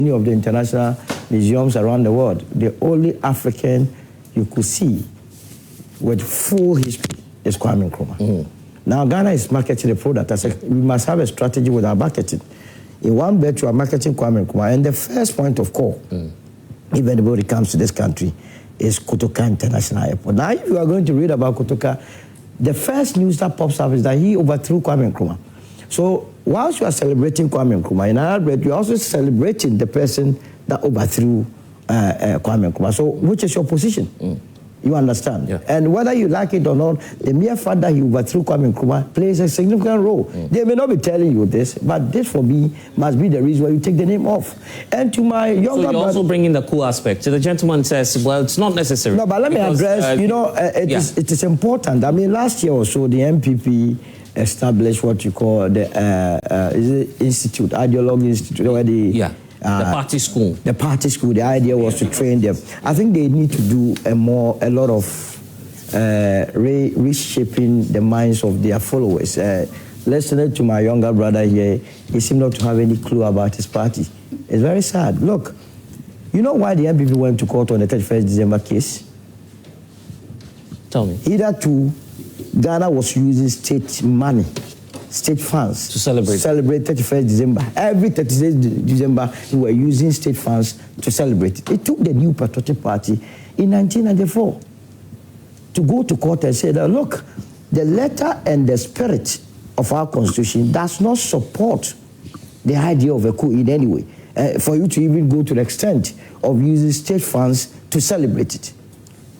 Many of the international museums around the world, the only African you could see with full history is Kwame Nkrumah. Now Ghana is marketing the product. I said we must have a strategy with our marketing. In one bet, you are marketing Kwame Nkrumah, and the first point of call, if anybody comes to this country, is Kotoka International Airport. Now, if you are going to read about Kotoka, the first news that pops up is that he overthrew Kwame Nkrumah. So, whilst you are celebrating Kwame Nkrumah, in another breath, you are also celebrating the person that overthrew Kwame Nkrumah. So, which is your position? You understand? Yeah. And whether you like it or not, the mere fact that he overthrew Kwame Nkrumah plays a significant role. They may not be telling you this, but this for me must be the reason why you take the name off. And to my younger brother... So you also bring in the cool aspect. So the gentleman says, well, it's not necessary. No, but let me address, it is important. I mean, last year or so, the MPP established what you call the institute, Ideology Institute, where the party school. The party school. The idea was to train them. I think they need to do a lot of reshaping the minds of their followers. Listening to my younger brother here, he seemed not to have any clue about his party. It's very sad. Look, you know why the MPP went to court on the 31st December case? Tell me. Either Ghana was using state money, state funds to celebrate 31st December. Every 31st December, we were using state funds to celebrate it. It took the New Patriotic Party in 1994 to go to court and say that, look, the letter and the spirit of our constitution does not support the idea of a coup in any way. For you to even go to the extent of using state funds to celebrate it.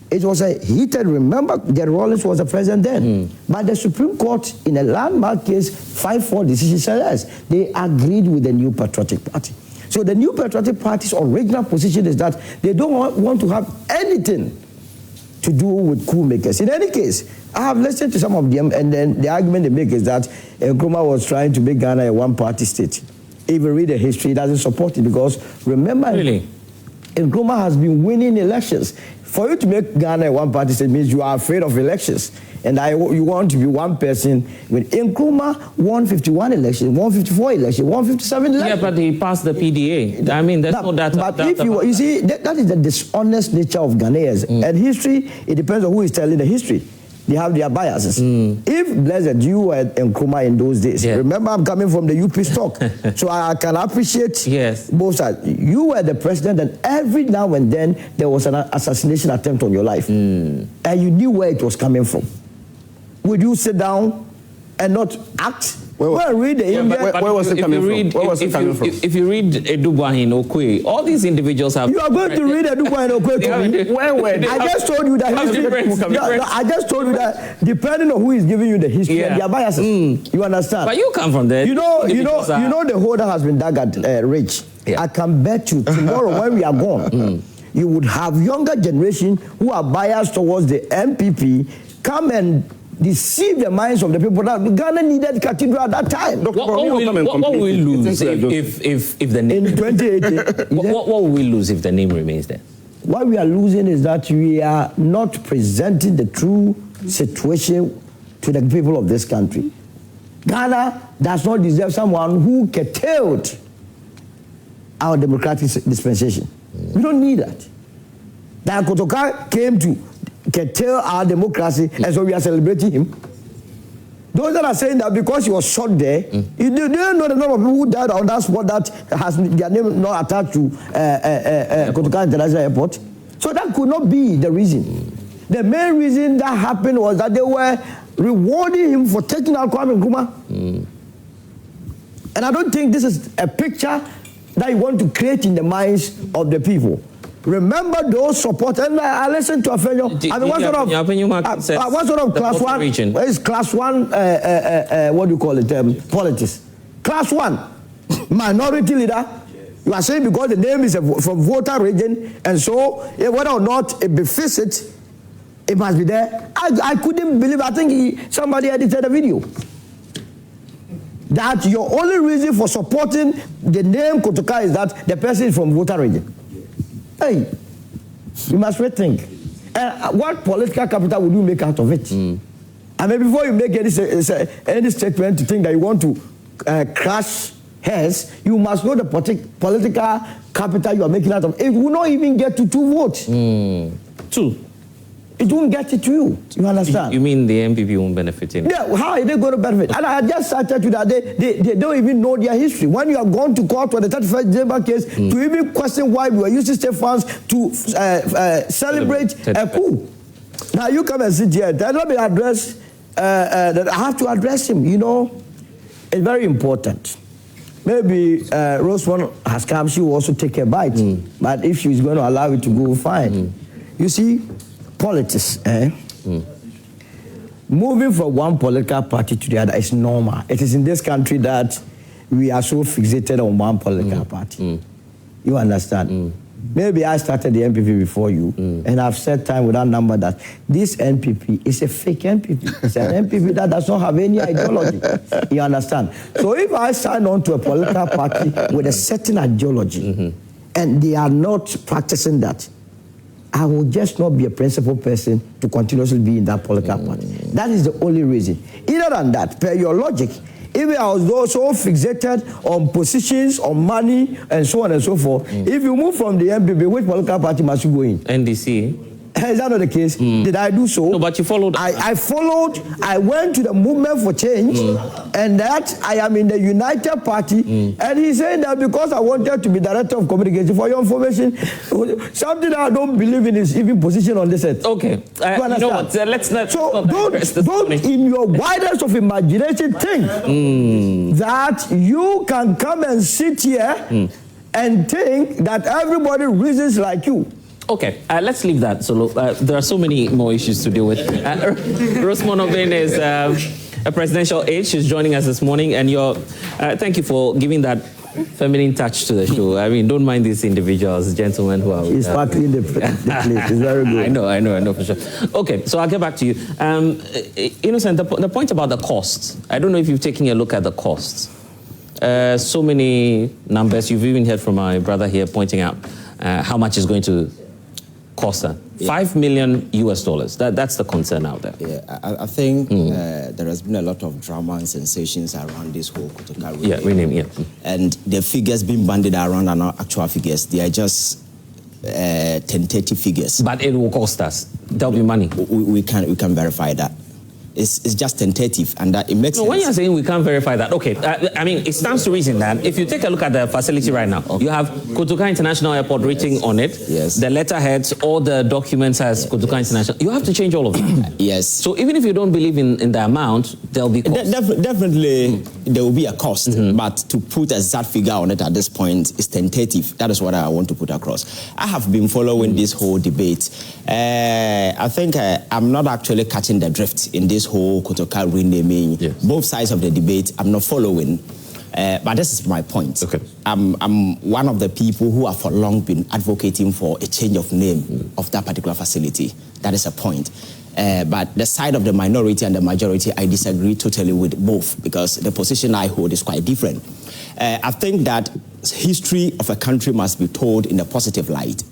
It was a heated, remember, Gary Rawlings was the president then. But the Supreme Court, in a landmark case, 5-4 decision said yes. They agreed with the New Patriotic Party. So the New Patriotic Party's original position is that they don't want to have anything to do with coup makers. In any case, I have listened to some of them, and then the argument they make is that Nkrumah was trying to make Ghana a one-party state. If you read the history, it doesn't support it because, remember, Nkrumah has been winning elections. For you to make Ghana a one-party state means you are afraid of elections. And you want to be one person. When Nkrumah won 51 elections, 154 elections, 157 elections. Yeah, but he passed the PDA. I mean, there's no data. But if you see, that is the dishonest nature of Ghanaians. And history, it depends on who is telling the history. They have their biases. If, blessed, you were Nkrumah in those days, remember I'm coming from the UP stock, so I can appreciate both sides. You were the president, and every now and then there was an assassination attempt on your life. And you knew where it was coming from. Would you sit down and not act? Well, read the where was it coming from? If you read Edugwahin Okwe, all these individuals have... You are going to read Edugwahin Okwe to me? Where were they? I just told you that history... I just told you that depending on who is giving you the history and their biases, you understand? But you come from there. You know the hole that has been dug at Rich. I can bet you tomorrow when we are gone, you would have younger generation who are biased towards the MPP come and deceive the minds of the people that Ghana needed cathedral at that time. What will we lose if the name... In 2018... What will we lose if the name remains there? What we are losing is that we are not presenting the true situation to the people of this country. Ghana does not deserve someone who curtailed our democratic dispensation. We don't need that. That Kotoka came to curtail our democracy, and so we are celebrating him. Those that are saying that because he was shot there, you don't know the number of people who died on that spot that has their name not attached to Kotoka International Airport. So that could not be the reason. The main reason that happened was that they were rewarding him for taking out Kwame Nkrumah. And I don't think this is a picture that you want to create in the minds of the people. Remember those supporters. And I listened to Afenyo. I mean, what sort of class one? Where is class one? What do you call it? Politics. Class one, minority leader. You are saying because the name is from voter region, and so whether or not it befits it, it must be there. I couldn't believe. I think somebody edited a video. That your only reason for supporting the name Kotoka is that the person is from voter region. Hey, you must rethink. What political capital would you make out of it? I mean, before you make any statement to think that you want to crash Hence, you must know the political capital you are making out of. It will not even get to 2 votes. 2. It won't get it to you. You understand? You mean the MPP won't benefit in? Yeah, how are they going to benefit? And I just started to that they don't even know their history. When you have gone to court for the 31st December case, to even question why we were using state funds to celebrate a coup. Now you come and sit here and let me address that I have to address him. You know, it's very important. Maybe Rosemont has come, she will also take a bite. But if she's going to allow it to go, fine. You see, politics, moving from one political party to the other is normal. It is in this country that we are so fixated on one political party. You understand? Maybe I started the NPP before you, and I've said time without number that this NPP is a fake NPP. It's an NPP that does not have any ideology. You understand? So if I sign on to a political party with a certain ideology, and they are not practicing that, I will just not be a principal person to continuously be in that political party. That is the only reason. Other than that, per your logic, if I was so fixated on positions, on money, and so on and so forth, if you move from the MPP, which political party must you go in? NDC. Is that not the case? Did I do so? No, but you followed. I followed. I went to the Movement for Change, and that I am in the United Party. And he's saying that because I wanted to be director of communication. For your information, something I don't believe in is even position on this earth. Okay. You know what? Let's not. So don't in your widest of imagination think that you can come and sit here and think that everybody reasons like you. Okay, let's leave that. So there are so many more issues to deal with. Rosemont Owusu is a presidential aide. She's joining us this morning, and thank you for giving that feminine touch to the show. I mean, don't mind these individuals, gentlemen who are. He's sparkling the place. It's very good. I know for sure. Okay, so I'll get back to you. Innocent, the point about the costs. I don't know if you've taken a look at the costs. So many numbers. You've even heard from my brother here pointing out how much is going to cost her. $5 million US. That's the concern out there. Yeah, I think there has been a lot of drama and sensations around this whole Kotoka rename. And the figures being bandied around are not actual figures. They are just tentative figures. But it will cost us. There'll be money. We can verify that. It's just tentative, and that it makes sense. When you're saying we can't verify that, okay, I mean, it stands to reason that if you take a look at the facility right now, you have Kotoka International Airport written on it. Yes. The letterheads, all the documents has Kotoka International. You have to change all of it. Yes. So even if you don't believe in the amount, there'll be cost. Definitely, there will be a cost, but to put a exact figure on it at this point is tentative. That is what I want to put across. I have been following this whole debate. I think I'm not actually catching the drift in this whole Kotoka renaming. Yes. Both sides of the debate, I'm not following. But this is my point. Okay. I'm one of the people who have for long been advocating for a change of name of that particular facility. That is a point. But the side of the minority and the majority, I disagree totally with both, because the position I hold is quite different. I think that history of a country must be told in a positive light.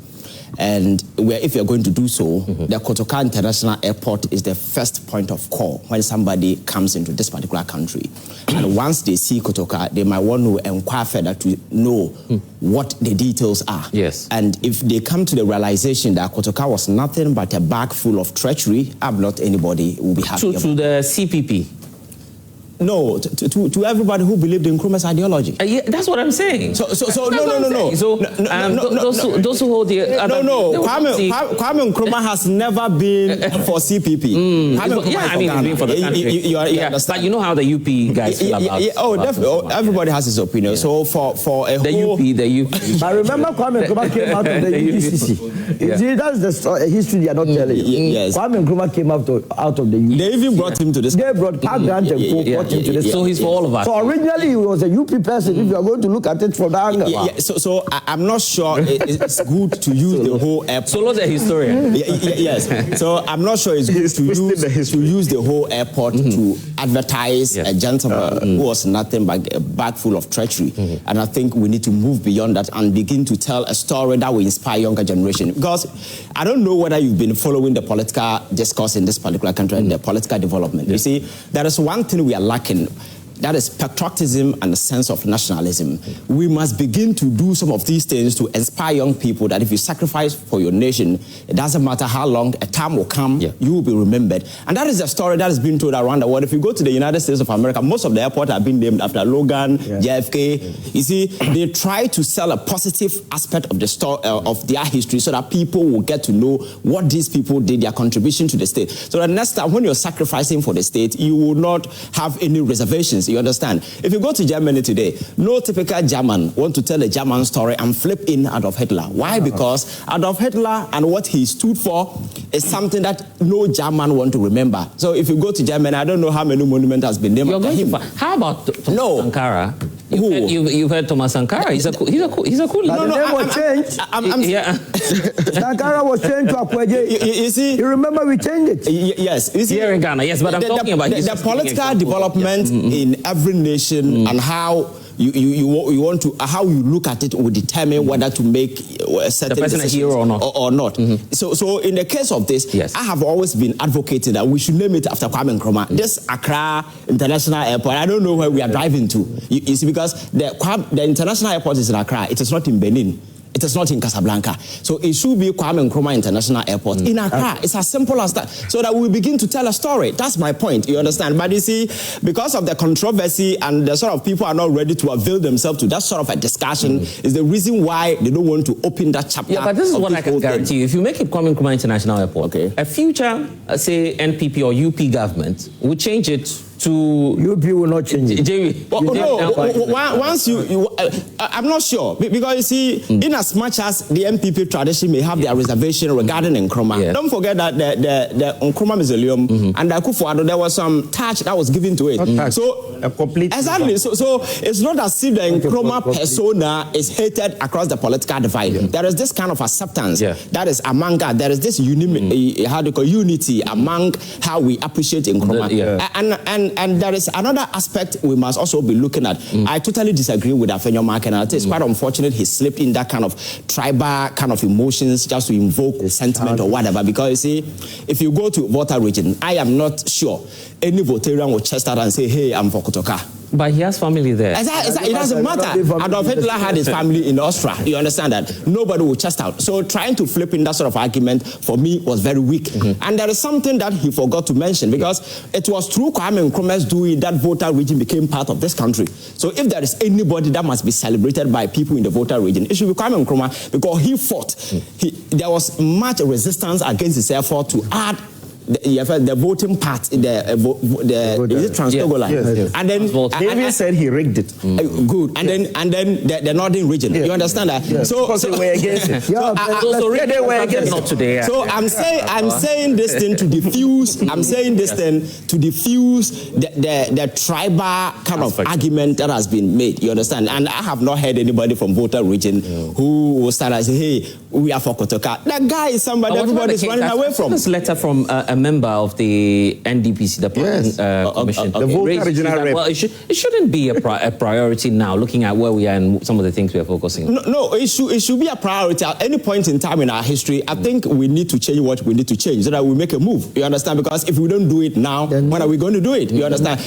And if you're going to do so, the Kotoka International Airport is the first point of call when somebody comes into this particular country. And once they see Kotoka, they might want to inquire further to know what the details are. Yes. And if they come to the realization that Kotoka was nothing but a bag full of treachery, I'm not anybody who will be happy. To the CPP? No, to everybody who believed in Nkrumah's ideology. Yeah, that's what I'm saying. So no. So those who hold the other... Kwame Nkrumah has never been for CPP. He's been for the country. You understand. But you know how the UP guys feel about... definitely. Everybody has his opinion. Yeah. So for a the whole... The UP. I remember Kwame Nkrumah came out of the UPCC. You see, that's the history they are not telling you. Yes. Kwame Nkrumah came out of the UP. They even brought him to this... They brought Park Grant and So he's for all of us. So originally he was a UP person, if you are going to look at it from that angle. So I'm not sure it's good to use the whole airport. Solo's a historian. Yes. So I'm not sure it's good to use the whole airport to advertise a gentleman who was nothing but a bag full of treachery. And I think we need to move beyond that and begin to tell a story that will inspire younger generation. Because I don't know whether you've been following the political discourse in this particular country and the political development. You see, there is one thing we are lacking. that is patriotism and a sense of nationalism. We must begin to do some of these things to inspire young people that if you sacrifice for your nation, it doesn't matter how long, a time will come, you will be remembered. And that is a story that has been told around the world. If you go to the United States of America, most of the airports have been named after Logan, JFK. You see, they try to sell a positive aspect of the story of their history so that people will get to know what these people did, their contribution to the state. So the next time when you're sacrificing for the state, you will not have any reservations, you understand? If you go to Germany today, no typical German want to tell a German story and flip in Adolf Hitler. Why? Because Adolf Hitler and what he stood for is something that no German want to remember. So if you go to Germany, I don't know how many monuments has been named after him. How about Thomas Sankara? You've heard Thomas Sankara. He's a cool. No, the name was changed. Sankara was changed to Akweje. You see, you remember we changed it. Yes, you see, here in Ghana. Yes, but I'm talking about the political development in every nation and how you want to how you look at it will determine whether to make a certain person a hero or not. So in the case of this, I have always been advocating that we should name it after Kwame Nkrumah. This Accra International Airport, I don't know where we are driving to. You see, because the international airport is in Accra. It is not in Benin. It is not in Casablanca. So it should be Kwame Nkrumah International Airport in Accra. It's as simple as that. So that we begin to tell a story. That's my point, you understand? But you see, because of the controversy and the sort of people are not ready to avail themselves to that sort of a discussion is the reason why they don't want to open that chapter. Yeah, but this is what I can guarantee you. If you make it Kwame Nkrumah International Airport, a future, say, NPP or UP government will change it to... UP will not change it. Once I'm not sure. Because you see, in as much as the MPP tradition may have their reservation regarding Nkrumah, don't forget that the Nkrumah Mausoleum and the Akufo-Addo, there was some touch that was given to it. So, a complete... Exactly. So it's not as if the Nkrumah persona is hated across the political divide. There is this kind of acceptance that is among us. There is this unity among how we appreciate Nkrumah. And there is another aspect we must also be looking at. I totally disagree with Afenyo Mark, and I think it's quite unfortunate he slipped in that kind of tribal kind of emotions just to invoke sentiment or whatever. Because you see, if you go to Volta region, I am not sure any Voltarian will chest out and say, hey, I'm for Kotoka. But he has family there. It doesn't matter. Adolf Hitler had his family in Austria. You understand that? Nobody will chest out. So trying to flip in that sort of argument for me was very weak. And there is something that he forgot to mention because it was through Kwame Nkrumah's doing that Volta region became part of this country. So if there is anybody that must be celebrated by people in the Volta region, it should be Kwame Nkrumah because he fought. There was much resistance against his effort to add the voting part, the Trans-Togo line. And then David said he rigged it. Good. And then the northern region. You understand that? So they were against it. They were against it today. So I'm saying this thing to diffuse. I'm saying this thing to diffuse the tribal kind of argument that has been made. You understand? And I have not heard anybody from Volta region who will start and say, "Hey, we are for Kotoka." That guy is somebody everybody is running away from. This letter from a member of the NDPC, the commission. The Volta regional rep. Well, it shouldn't be a priority now, looking at where we are and some of the things we are focusing on. No, it should be a priority at any point in time in our history. I think we need to change what we need to change so that we make a move. You understand? Because if we don't do it now, when are we going to do it? You understand?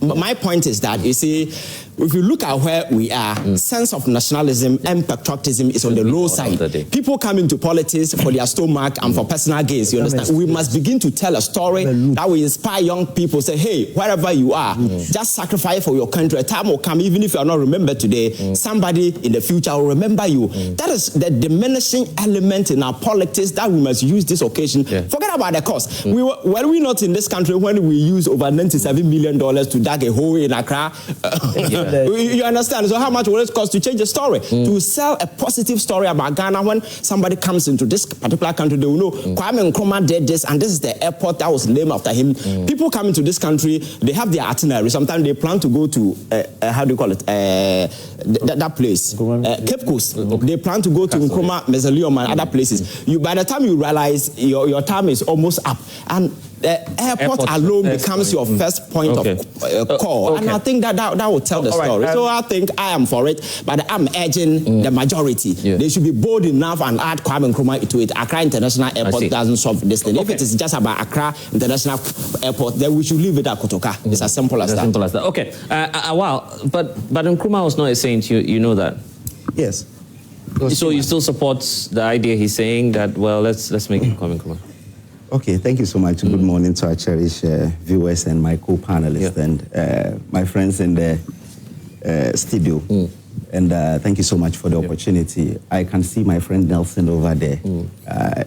My point is that, you see, if you look at where we are, sense of nationalism and patriotism is on the low side. People come into politics for their stomach and for personal gains, you understand? We must begin to tell a story that will inspire young people, say, hey, wherever you are, just sacrifice for your country. A time will come, even if you are not remembered today, somebody in the future will remember you. That is the diminishing element in our politics that we must use this occasion. Forget about the cost. Were we not in this country when we used over $97 million to dig a hole in Accra? You understand? So how much will it cost to change the story? To sell a positive story about Ghana. When somebody comes into this particular country, they will know Kwame Nkrumah did this, and this is the airport that was named after him. People come into this country, they have their itinerary. Sometimes they plan to go to, how do you call it, that place, Cape Coast. They plan to go to Nkrumah Mausoleum and other places. By the time you realize your time is almost up, and the airport alone becomes your first point of call. And I think that will tell the story. Right. So I think I am for it, but I'm urging the majority. They should be bold enough and add Kwame Nkrumah to it. Accra International Airport doesn't solve this thing. If it is just about Accra International Airport, then we should leave it at Kotoka. It's as simple as that. Okay. Wow. But Nkrumah was not a saint. You know that. Yes. So you still support the idea he's saying that, well, let's make it Kwame Nkrumah. Okay, thank you so much. Good morning to our cherished viewers and my co-panelists and my friends in the studio. And thank you so much for the opportunity. I can see my friend Nelson over there.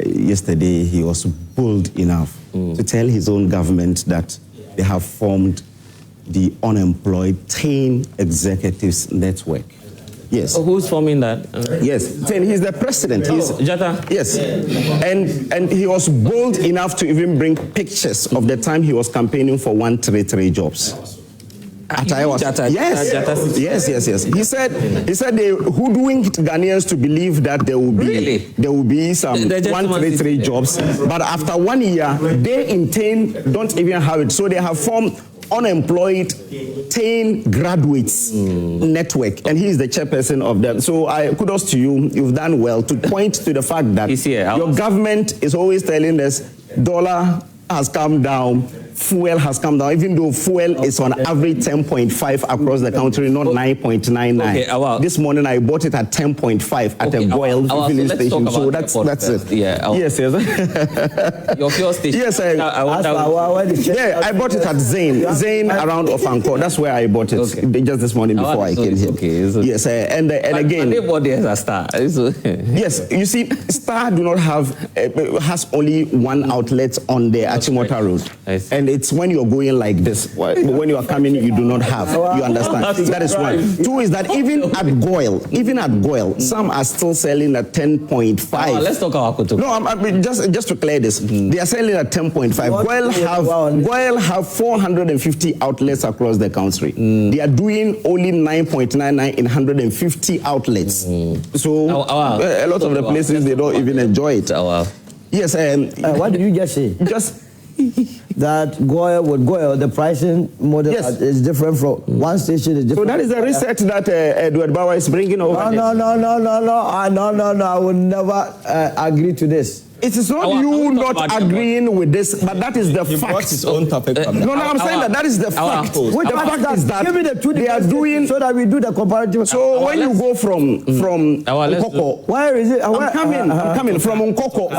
Yesterday, he was bold enough to tell his own government that they have formed the unemployed teen executives network. Yes. Oh, who's forming that? Yes, he's the president. He's Jata. Yes, and he was bold enough to even bring pictures of the time he was campaigning for 133 jobs. Jata. Yes. He said they hoodwinked Ghanaians to believe that there will be some 133 jobs, but after 1 year, they in turn don't even have it. So they have formed unemployed teen graduates network, and he is the chairperson of them. So kudos to you. You've done well to point to the fact that your government is always telling us dollar has come down, fuel has come down, even though fuel is on average 10.5 across the country, not 9.99. Okay, this morning I bought it at 10.5 at a Boyle filling station. So that's it. Yes. Your fuel station. Yes, I bought it at Zane around Ofanko. That's where I bought it just this morning before I came here. Yes, and again. Everybody has a Star. Yes, you see, Star do not has only one outlet on the Achimota Road. And it's when you're going like this. When you are coming, you do not have. You understand? That is one. Two is that even at Goyle, some are still selling at 10.5. Let's talk about Kotoka. No, I mean, just to clear this, they are selling at 10.5. Goyle have 450 outlets across the country. They are doing only 9.99 in 150 outlets. So a lot of the places they don't even enjoy it. Yes. What did you just say? Just that Goyle, the pricing model is different from one station is different. So that is the research that Edward Bauer is bringing over. No. I would never agree to this. It is not you not agreeing with this, but that is the fact. He brought his own topic. No, I'm saying that is the fact. The fact is that give me the two they are doing so that we do the comparative. So when you go from Nkoko, where is it? I'm coming from Nkoko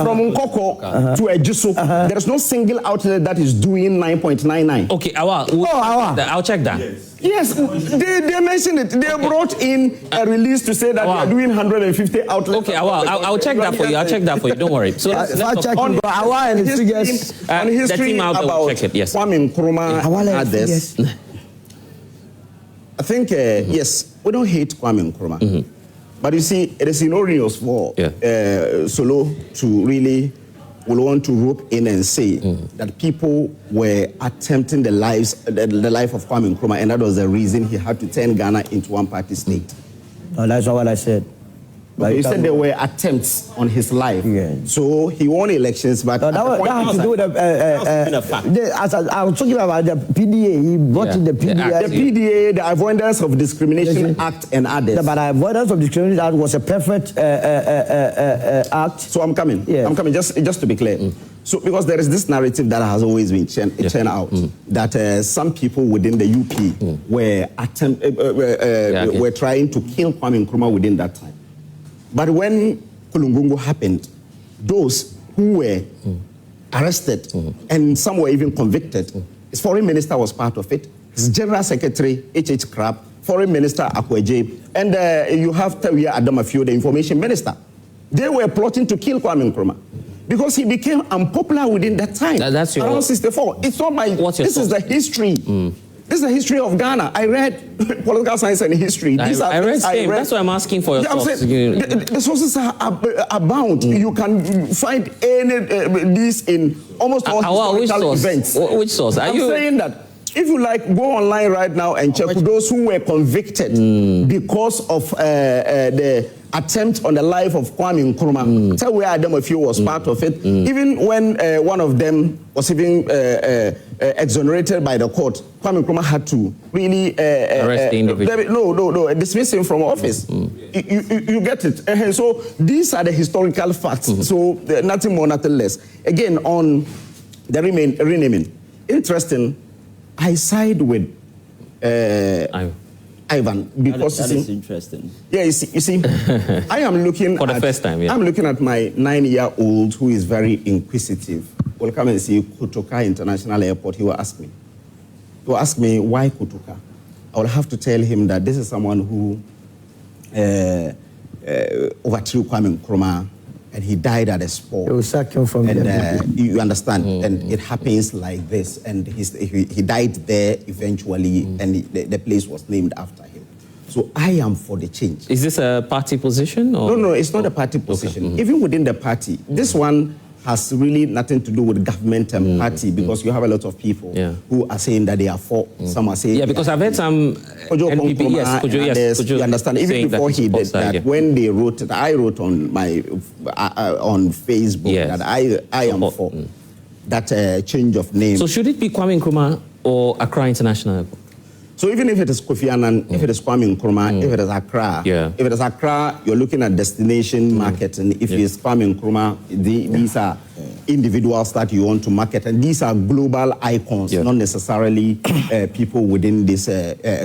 to Ejiso. There is no single outlet that is doing 9.99. Okay, I'll check that. Yes, they mentioned it. They brought in a release to say that they are doing 150 outlets. Okay, I'll check that for you. Don't worry. So let's check on history about Kwame Nkrumah others. I think, yes, we don't hate Kwame Nkrumah. But you see, it is erroneous for Solo to really will want to rope in and say that people were attempting the life of Kwame Nkrumah, and that was the reason he had to turn Ghana into one-party state. No, that's not what I said. But you said there were attempts on his life. So he won elections, but that has to do with I was talking about the PDA. He brought in the PDA. The PDA, the Avoidance of Discrimination Act, and others. But the Avoidance of Discrimination Act was a perfect act. So I'm coming. I'm coming. Just to be clear. So because there is this narrative that has always been churned out that some people within the UP were trying to kill Kwame Nkrumah within that time. But when Kulungungu happened, those who were arrested and some were even convicted, his foreign minister was part of it, his general secretary, H.H. Crab, foreign minister, Akweje, and you have Tawia Adamafio, the information minister. They were plotting to kill Kwame Nkrumah because he became unpopular within that time. That's your around 64. It's not my... This is the history. This is the history of Ghana. I read political science and history. I read. That's why I'm asking for your sources. The sources are abound. You can find these in almost all historical events. Which source? I'm saying that if you like, go online right now and check those who were convicted because of the attempt on the life of Kwame Nkrumah. Tell where Adam a few was part of it. Even when one of them was even exonerated by the court, Kwame Nkrumah had to really arrest the individual. Dismiss him from office. You get it. And so these are the historical facts. So nothing more, nothing less. Again, on the renaming, interesting. I side with Ivan, because that is interesting. Yeah, you see, I am looking for the first time. Yeah. I'm looking at my 9-year-old who is very inquisitive. Will come and see Kotoka International Airport. He will ask me. Why Kotoka. I will have to tell him that this is someone who overthrew Kwame Nkrumah, and he died at a spot. They will sack him from there. You understand? And it happens like this. And he died there eventually, and the place was named after him. So I am for the change. Is this a party position? Or? No, it's not a party position. Okay. Even within the party, this one has really nothing to do with government and party, because you have a lot of people who are saying that they are for. Some are saying... Yeah, because I've heard some NPP, you understand? Even before he did that, when they wrote it, I wrote on my on Facebook that I am for that change of name. So should it be Kwame Nkrumah or Accra International Airport? So even if it is Kofi Annan, if it is Kwame Nkrumah, if it is Accra, if it is Accra, you're looking at destination marketing. If it's Kwame Nkrumah, these are individuals that you want to market, and these are global icons, not necessarily people within this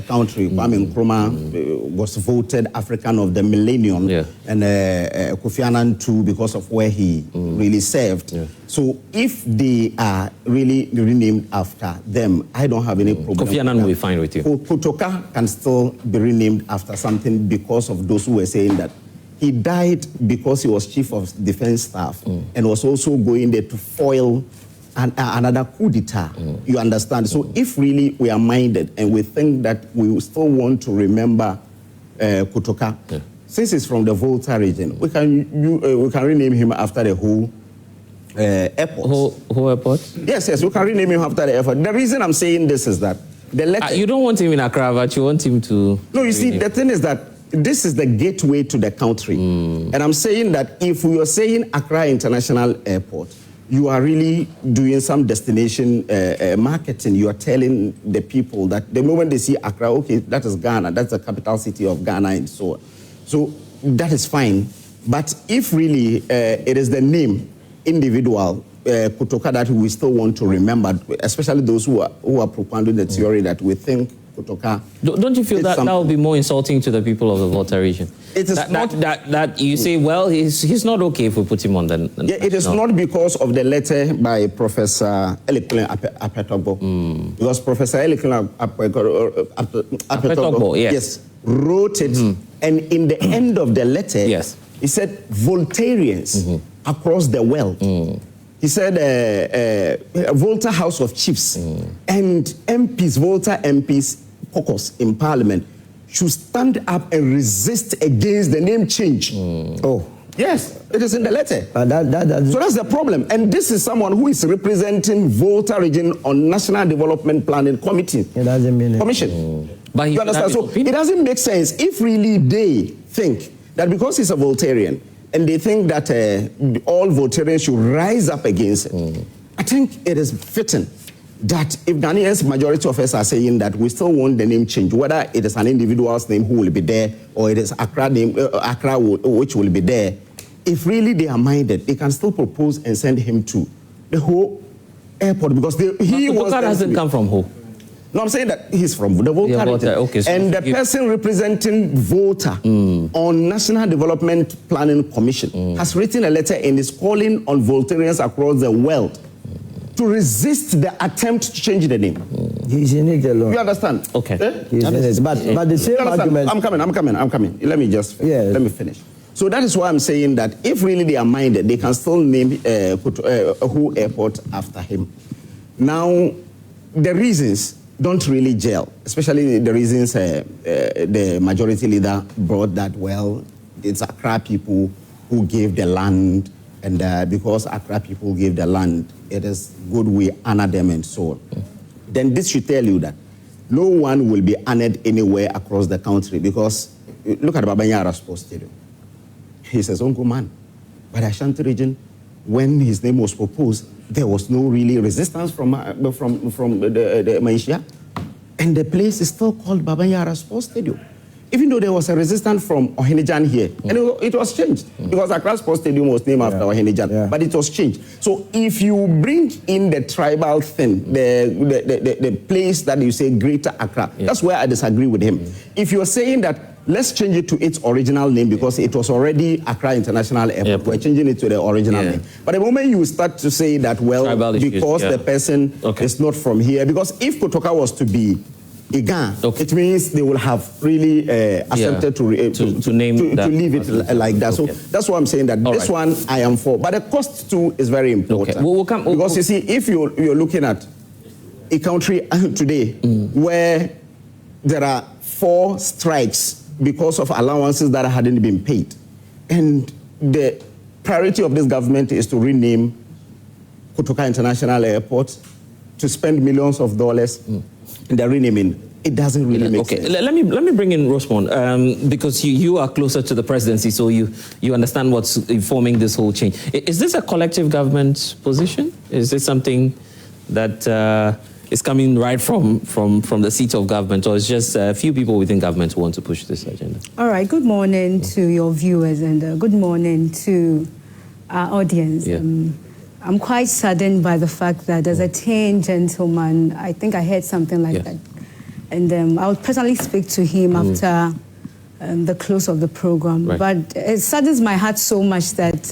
country. Kwame Nkrumah was voted African of the Millennium, and Kofi Annan too, because of where he really served. So if they are really renamed after them, I don't have any problem. Kofi Annan will be fine with you. Kotoka can still be renamed after something because of those who were saying that he died because he was chief of defense staff and was also going there to foil another coup d'etat. You understand? So if really we are minded and we think that we still want to remember Kotoka, since he's from the Volta region, we can rename him after the whole airport. Whole airport? Yes, we can rename him after the airport. The reason I'm saying this is that the letter... you don't want him in Accra, but you want him to... No, you see, the thing is that this is the gateway to the country. And I'm saying that if we are saying Accra International Airport, you are really doing some destination marketing. You are telling the people that the moment they see Accra, okay, that is Ghana, that's the capital city of Ghana and so on. So that is fine. But if really it is the name, individual, Kotoka, that we still want to remember, especially those who are propounding the theory that we think Kotoka... Don't you feel that that would be more insulting to the people of the Volta region? It is not that you say, well, he's not okay if we put him on the... it is not because of the letter by Professor Elekule Apetogbo. Because Professor Elekule Apetogbo wrote it, and in the end of the letter, he said Voltarians across the world. He said Volta House of Chiefs and MPs, Volta MPs caucus in Parliament should stand up and resist against the name change. Oh, yes, it is in the letter. So that's the problem. And this is someone who is representing Volta region on National Development Planning Committee. It doesn't mean Commission. But you understand? So it doesn't make sense if really they think that because he's a Voltarian, and they think that all Voltarians should rise up against it. I think it is fitting that if Ghanaians, majority of us are saying that we still want the name change, whether it is an individual's name who will be there or it is Accra name, Accra which will be there, if really they are minded, they can still propose and send him to the whole airport, because he hasn't come from who? No, I'm saying that he's from the Volta region. Okay, so and the person representing Volta on National Development Planning Commission has written a letter and is calling on Voltarians across the world to resist the attempt to change the name. He's in it alone. You understand? Okay. But the same argument... I'm coming. Let me just let me finish. So that is why I'm saying that if really they are minded, they can still name who airport after him. Now, the reasons don't really gel, especially the reasons the majority leader brought that, well, it's Accra people who gave the land, and because Accra people gave the land, it is good we honor them and so on. Then this should tell you that no one will be honored anywhere across the country, because look at Babanyara Sports Stadium. He's a Zongo man. But Ashanti region, when his name was proposed, there was no really resistance from the Malaysia. And the place is still called Babanyara Sports Stadium. Even though there was a resistance from Ohenijan here, and it was changed because Accra Sports Stadium was named after Ohenijan, but it was changed. So if you bring in the tribal thing, the place that you say Greater Accra, that's where I disagree with him. If you're saying that let's change it to its original name because it was already Accra International Airport, we're changing it to the original name. But the moment you start to say that, well, because the person is not from here, because if Kotoka was to be Igan, it means they will have really accepted to leave it like that. So that's why I'm saying that this one I am for. But the cost too is very important. Because you see, if you're looking at a country today where there are 4 strikes because of allowances that hadn't been paid, and the priority of this government is to rename Kotoka International Airport, to spend millions of dollars in the renaming, it doesn't really make sense. Let me bring in Rosemond, because you are closer to the presidency, so you understand what's informing this whole change. Is this a collective government position? Is this something that is coming right from the seat of government, or is just a few people within government who want to push this agenda? All right, good morning to your viewers, and good morning to our audience. I'm quite saddened by the fact that as a teen gentleman, I think I heard something like that. And I would personally speak to him after the close of the program. But it saddens my heart so much that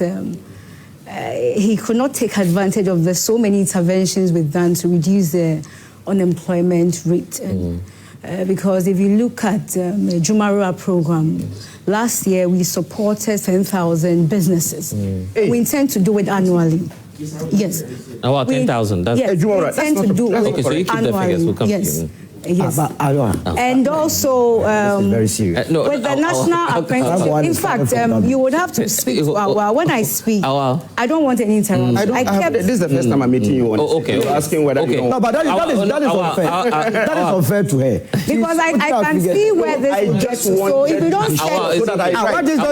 he could not take advantage of the so many interventions we've done to reduce the unemployment rate. Because if you look at the Jumarua program, last year we supported 10,000 businesses. We intend to do it annually. Yes. Oh, 10,000. Yes, we intend to do it so you keep the figures. We'll come to you. Yes. And also, very serious. With the national apprenticeship, in fact, you would have to speak to Awal. When I speak, I don't want any interruption. This is the first time I'm meeting you. You're asking whether you don't. No, but that is unfair. That is unfair to her. Because I can see where this will get to. So if you don't set... What is the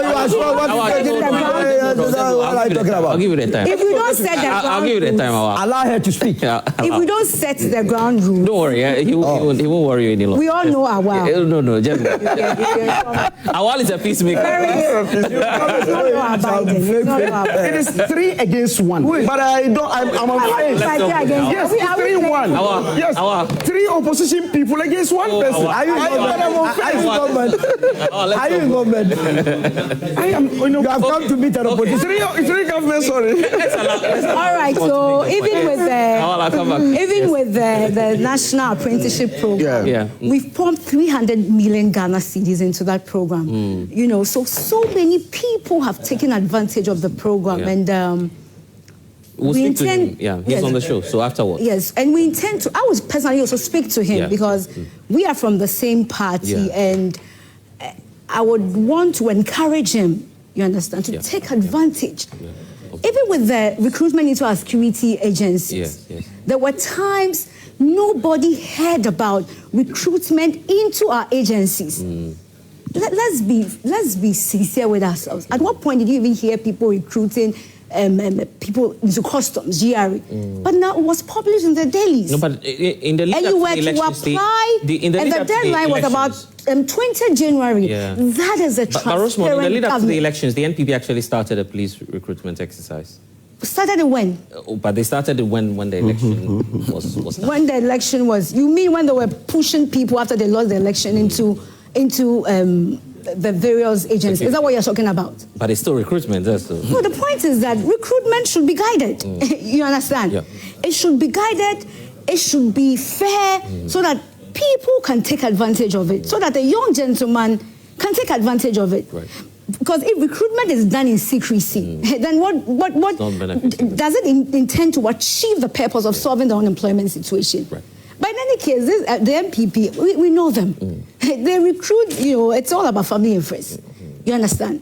I'll give you the time. If we don't set the ground... I'll give you the time. Allow her to speak. If we don't set the ground rules... Don't worry. He won't worry you any longer. We all know Awal. No. Awal is a peacemaker. It is 3 against 1. But I'm afraid. Yes, 3-1. Yes, 3 opposition people against 1 person. Are you in government? You have come to meet an opposition. 3 government, sorry. All right, so even with the national apprenticeship program, we've pumped 300 million Ghana cedis into that program. You know, so many people have taken advantage of the program, and we'll speak to him. He's on the show. So afterwards, and we intend to. I would personally also speak to him because we are from the same party, and I would want to encourage him. You understand, to take advantage. Even with the recruitment into our security agencies, there were times nobody heard about recruitment into our agencies. Let's be sincere with ourselves. At what point did you even hear people recruiting people into customs, GRE? But now it was published in the dailies. No, but in the lead and you were to apply, and the deadline was about 20 January. That is a transparent But in the lead up to the elections, the NPP actually started a police recruitment exercise. Started it when? But they started it when the election was started. When the election was, you mean when they were pushing people after they lost the election into the various agencies? Is that what you're talking about? But it's still recruitment. No, the point is that recruitment should be guided. You understand? It should be guided. It should be fair, so that people can take advantage of it, so that the young gentleman can take advantage of it. Because if recruitment is done in secrecy, then what does it intend to achieve the purpose of solving the unemployment situation? But in any case, the MPP, we know them. They recruit, it's all about family interest. You understand?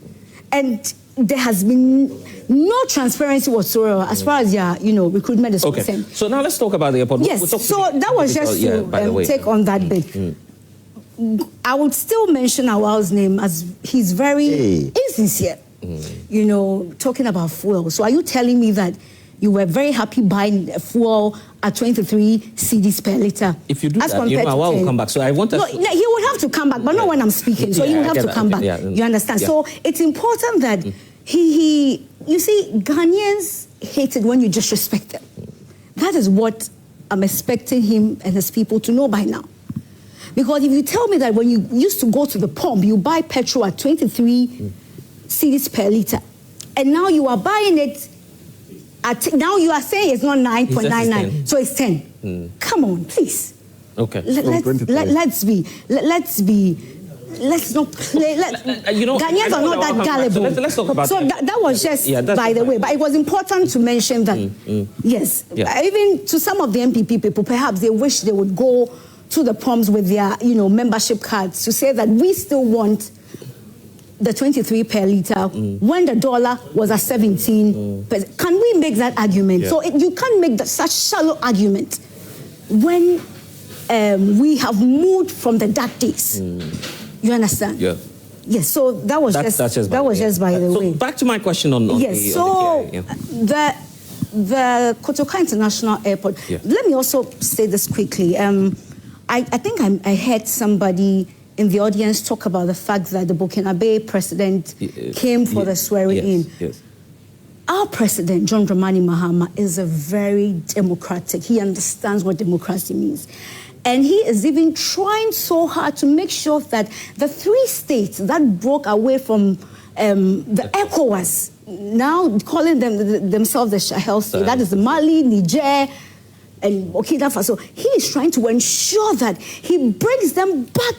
And there has been no transparency whatsoever as far as recruitment is concerned. So now let's talk about the airport. Yes, so that was just to take on that bit. I would still mention Awal's name as he's very insincere. you know, talking about fuel. So are you telling me that you were very happy buying fuel at 23 cedis per litre? If you do that, you know, Awal will come back. So I want us... No, he would have to come back, but not when I'm speaking. So he would have to come back. You understand? So it's important that you see, Ghanaians hate it when you disrespect them. That is what I'm expecting him and his people to know by now. Because if you tell me that when you used to go to the pump, you buy petrol at 23 cedis per litre, and now you are buying it at, now you are saying it's not 9.99, so it's 10. Come on, please. Okay. Let's not play. You know, Ghanaians are not that gullible. Let's talk about that was just by the way, but it was important to mention that. Yes, even to some of the MPP people, perhaps they wish they would go to the pumps with their, you know, membership cards to say that we still want the 23 per litre when the dollar was at 17. Can we make that argument? So you can't make such shallow argument when we have moved from the dark days. You understand? Yeah. Yes. So that was just by the way. Back to my question on yes. The Kotoka International Airport. Let me also say this quickly. I think I heard somebody in the audience talk about the fact that the Burkinabe president came for the swearing in. Yes. Our president, John Dramani Mahama, is a very democratic. He understands what democracy means. And he is even trying so hard to make sure that the 3 states that broke away from the ECOWAS, now calling themselves the Sahel state, that is Mali, Niger, and Burkina Faso, he is trying to ensure that he brings them back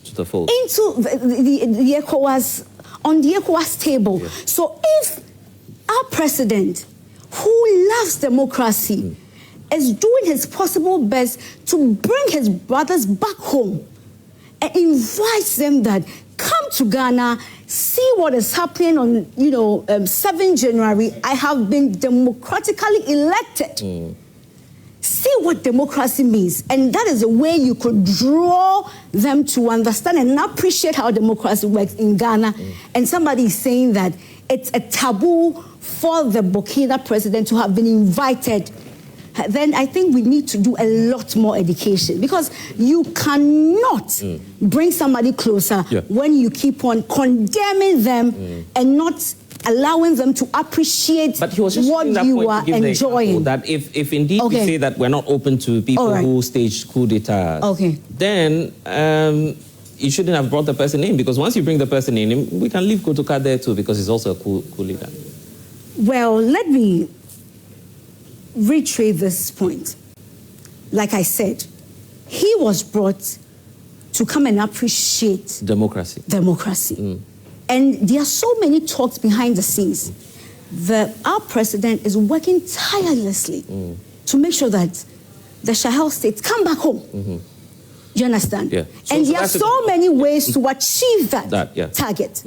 to the fold, into the ECOWAS, on the ECOWAS table. So if our president, who loves democracy, is doing his possible best to bring his brothers back home and invites them that come to Ghana, see what is happening on, you know, 7 January. I have been democratically elected. See what democracy means. And that is a way you could draw them to understand and appreciate how democracy works in Ghana. And somebody is saying that it's a taboo for the Burkina president to have been invited. Then I think we need to do a lot more education, because you cannot bring somebody closer when you keep on condemning them and not allowing them to appreciate what you are enjoying. That if indeed we say that we're not open to people who staged coup d'etat, then you shouldn't have brought the person in, because once you bring the person in, we can leave Kotoka there too, because he's also a coup leader. Well, let me reiterate this point. Like I said, he was brought to come and appreciate democracy. And there are so many talks behind the scenes. Our president is working tirelessly to make sure that the Sahel states come back home. You understand? And there are so many ways to achieve that target.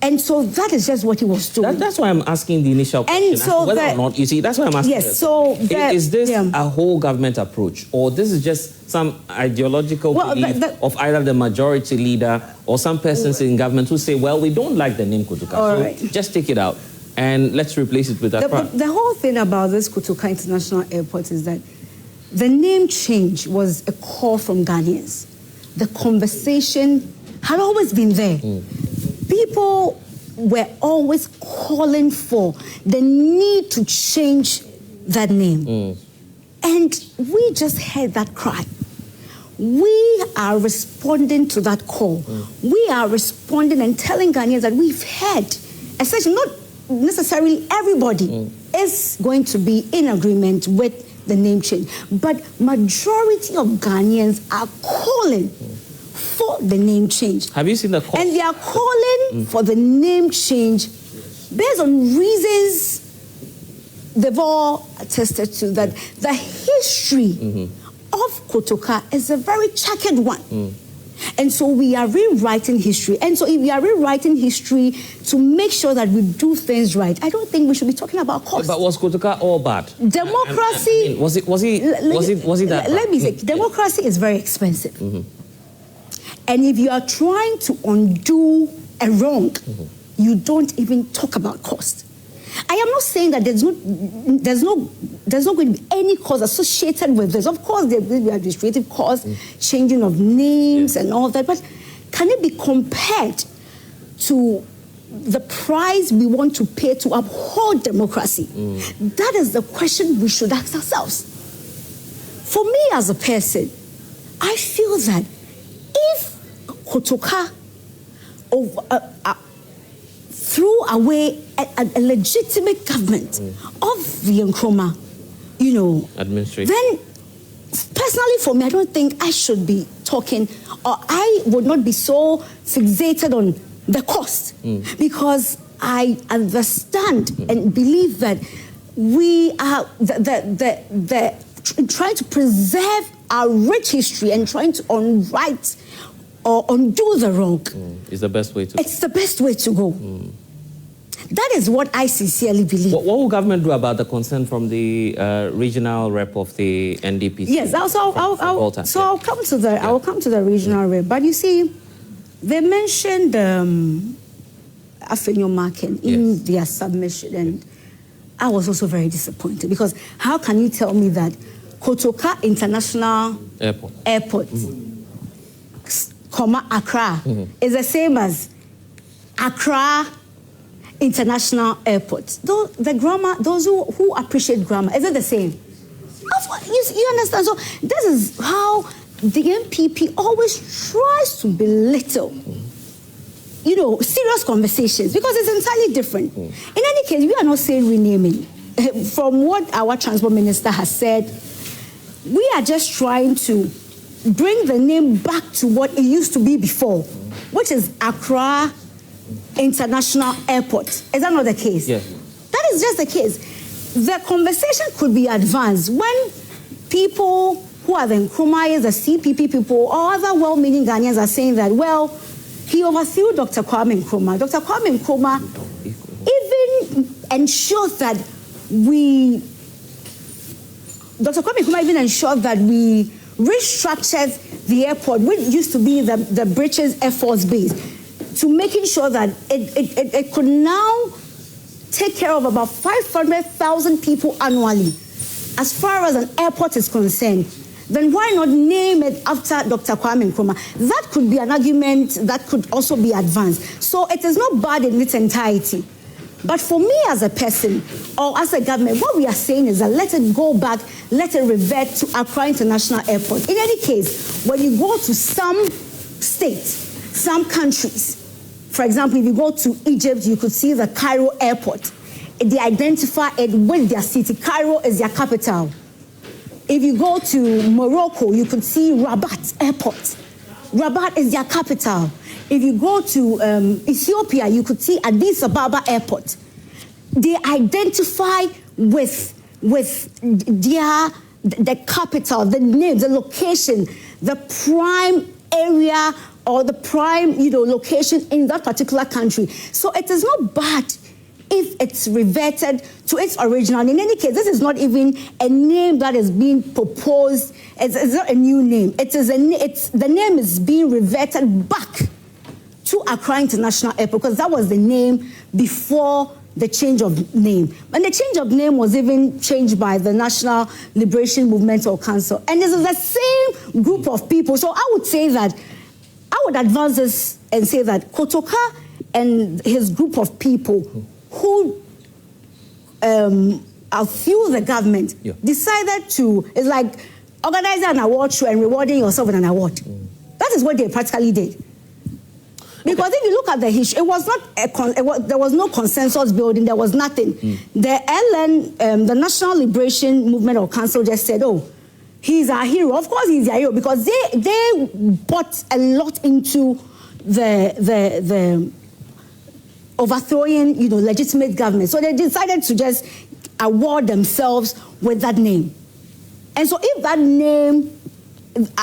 And so that is just what he was doing. That's why I'm asking the initial question. And so whether or not, you see, that's why I'm asking. Yes, so is this a whole government approach, or this is just some ideological belief of either the majority leader or some persons in government who say, well, we don't like the name Kotoka, so just take it out and let's replace it with that part. The whole thing about this Kotoka International Airport is that the name change was a call from Ghanaians. The conversation had always been there. People were always calling for the need to change that name. And we just heard that cry. We are responding to that call. We are responding and telling Ghanaians that we've heard, especially not necessarily everybody is going to be in agreement with the name change, but majority of Ghanaians are calling for the name change. Have you seen the call? And they are calling for the name change based on reasons they've all attested to, that the history of Kotoka is a very checkered one. And so we are rewriting history. And so if we are rewriting history to make sure that we do things right, I don't think we should be talking about cost. But was Kotoka all bad? Democracy... was it that bad? Let me say, democracy is very expensive. And if you are trying to undo a wrong, you don't even talk about cost. I am not saying that there's not going to be any cost associated with this. Of course, there will be administrative costs, changing of names and all that, but can it be compared to the price we want to pay to uphold democracy? That is the question we should ask ourselves. For me as a person, I feel that if Kotoka threw away a legitimate government of the Nkrumah, administration, then personally for me, I don't think I should be talking, or I would not be so fixated on the cost, because I understand and believe that we are trying to preserve our rich history and trying to unwrite or undo the wrong. It's the best way to go. It's the best way to go. That is what I sincerely believe. What will government do about the concern from the regional rep of the NDP? Yes, I'll come to the regional rep. But you see, they mentioned Afenyo Marken in their submission, and I was also very disappointed, because how can you tell me that Kotoka International Airport, Accra, is the same as Accra International Airport? The grammar, those who appreciate grammar, is it the same? You understand? So this is how the MPP always tries to belittle, serious conversations, because it's entirely different. In any case, we are not saying renaming. From what our transport minister has said, we are just trying to bring the name back to what it used to be before, which is Accra International Airport. Is that not the case? Yes. That is just the case. The conversation could be advanced when people who are the Nkrumahs, the CPP people, or other well-meaning Ghanaians are saying that, well, he overthrew Dr. Kwame Nkrumah. Dr. Kwame Nkrumah even ensured that we restructured the airport, which used to be the British Air Force base, to making sure that it could now take care of about 500,000 people annually. As far as an airport is concerned, then why not name it after Dr. Kwame Nkrumah? That could be an argument that could also be advanced. So it is not bad in its entirety. But for me as a person, or as a government, what we are saying is that let it go back, let it revert to Accra International Airport. In any case, when you go to some states, some countries, for example, if you go to Egypt, you could see the Cairo airport. They identify it with their city. Cairo is their capital. If you go to Morocco, you could see Rabat airport. Rabat is their capital. If you go to Ethiopia, you could see Addis Ababa airport. They identify with the capital, the name, the location, the prime area or the prime location in that particular country. So it is not bad if it's reverted to its original. In any case, this is not even a name that is being proposed. It's not a new name. The name is being reverted back to Accra International Airport, because that was the name before the change of name. And the change of name was even changed by the National Liberation Movement or Council. And this is the same group of people. So I would say that, I would advance this and say that Kotoka and his group of people who through the government decided to, it's like organizing an award show and rewarding yourself with an award. That is what they practically did. Because if you look at the history, it was not there was no consensus building. There was nothing. The LN, the National Liberation Movement or Council, just said, "Oh, he's our hero." Of course, he's our hero, because they bought a lot into the overthrowing, legitimate government. So they decided to just award themselves with that name. And so if that name,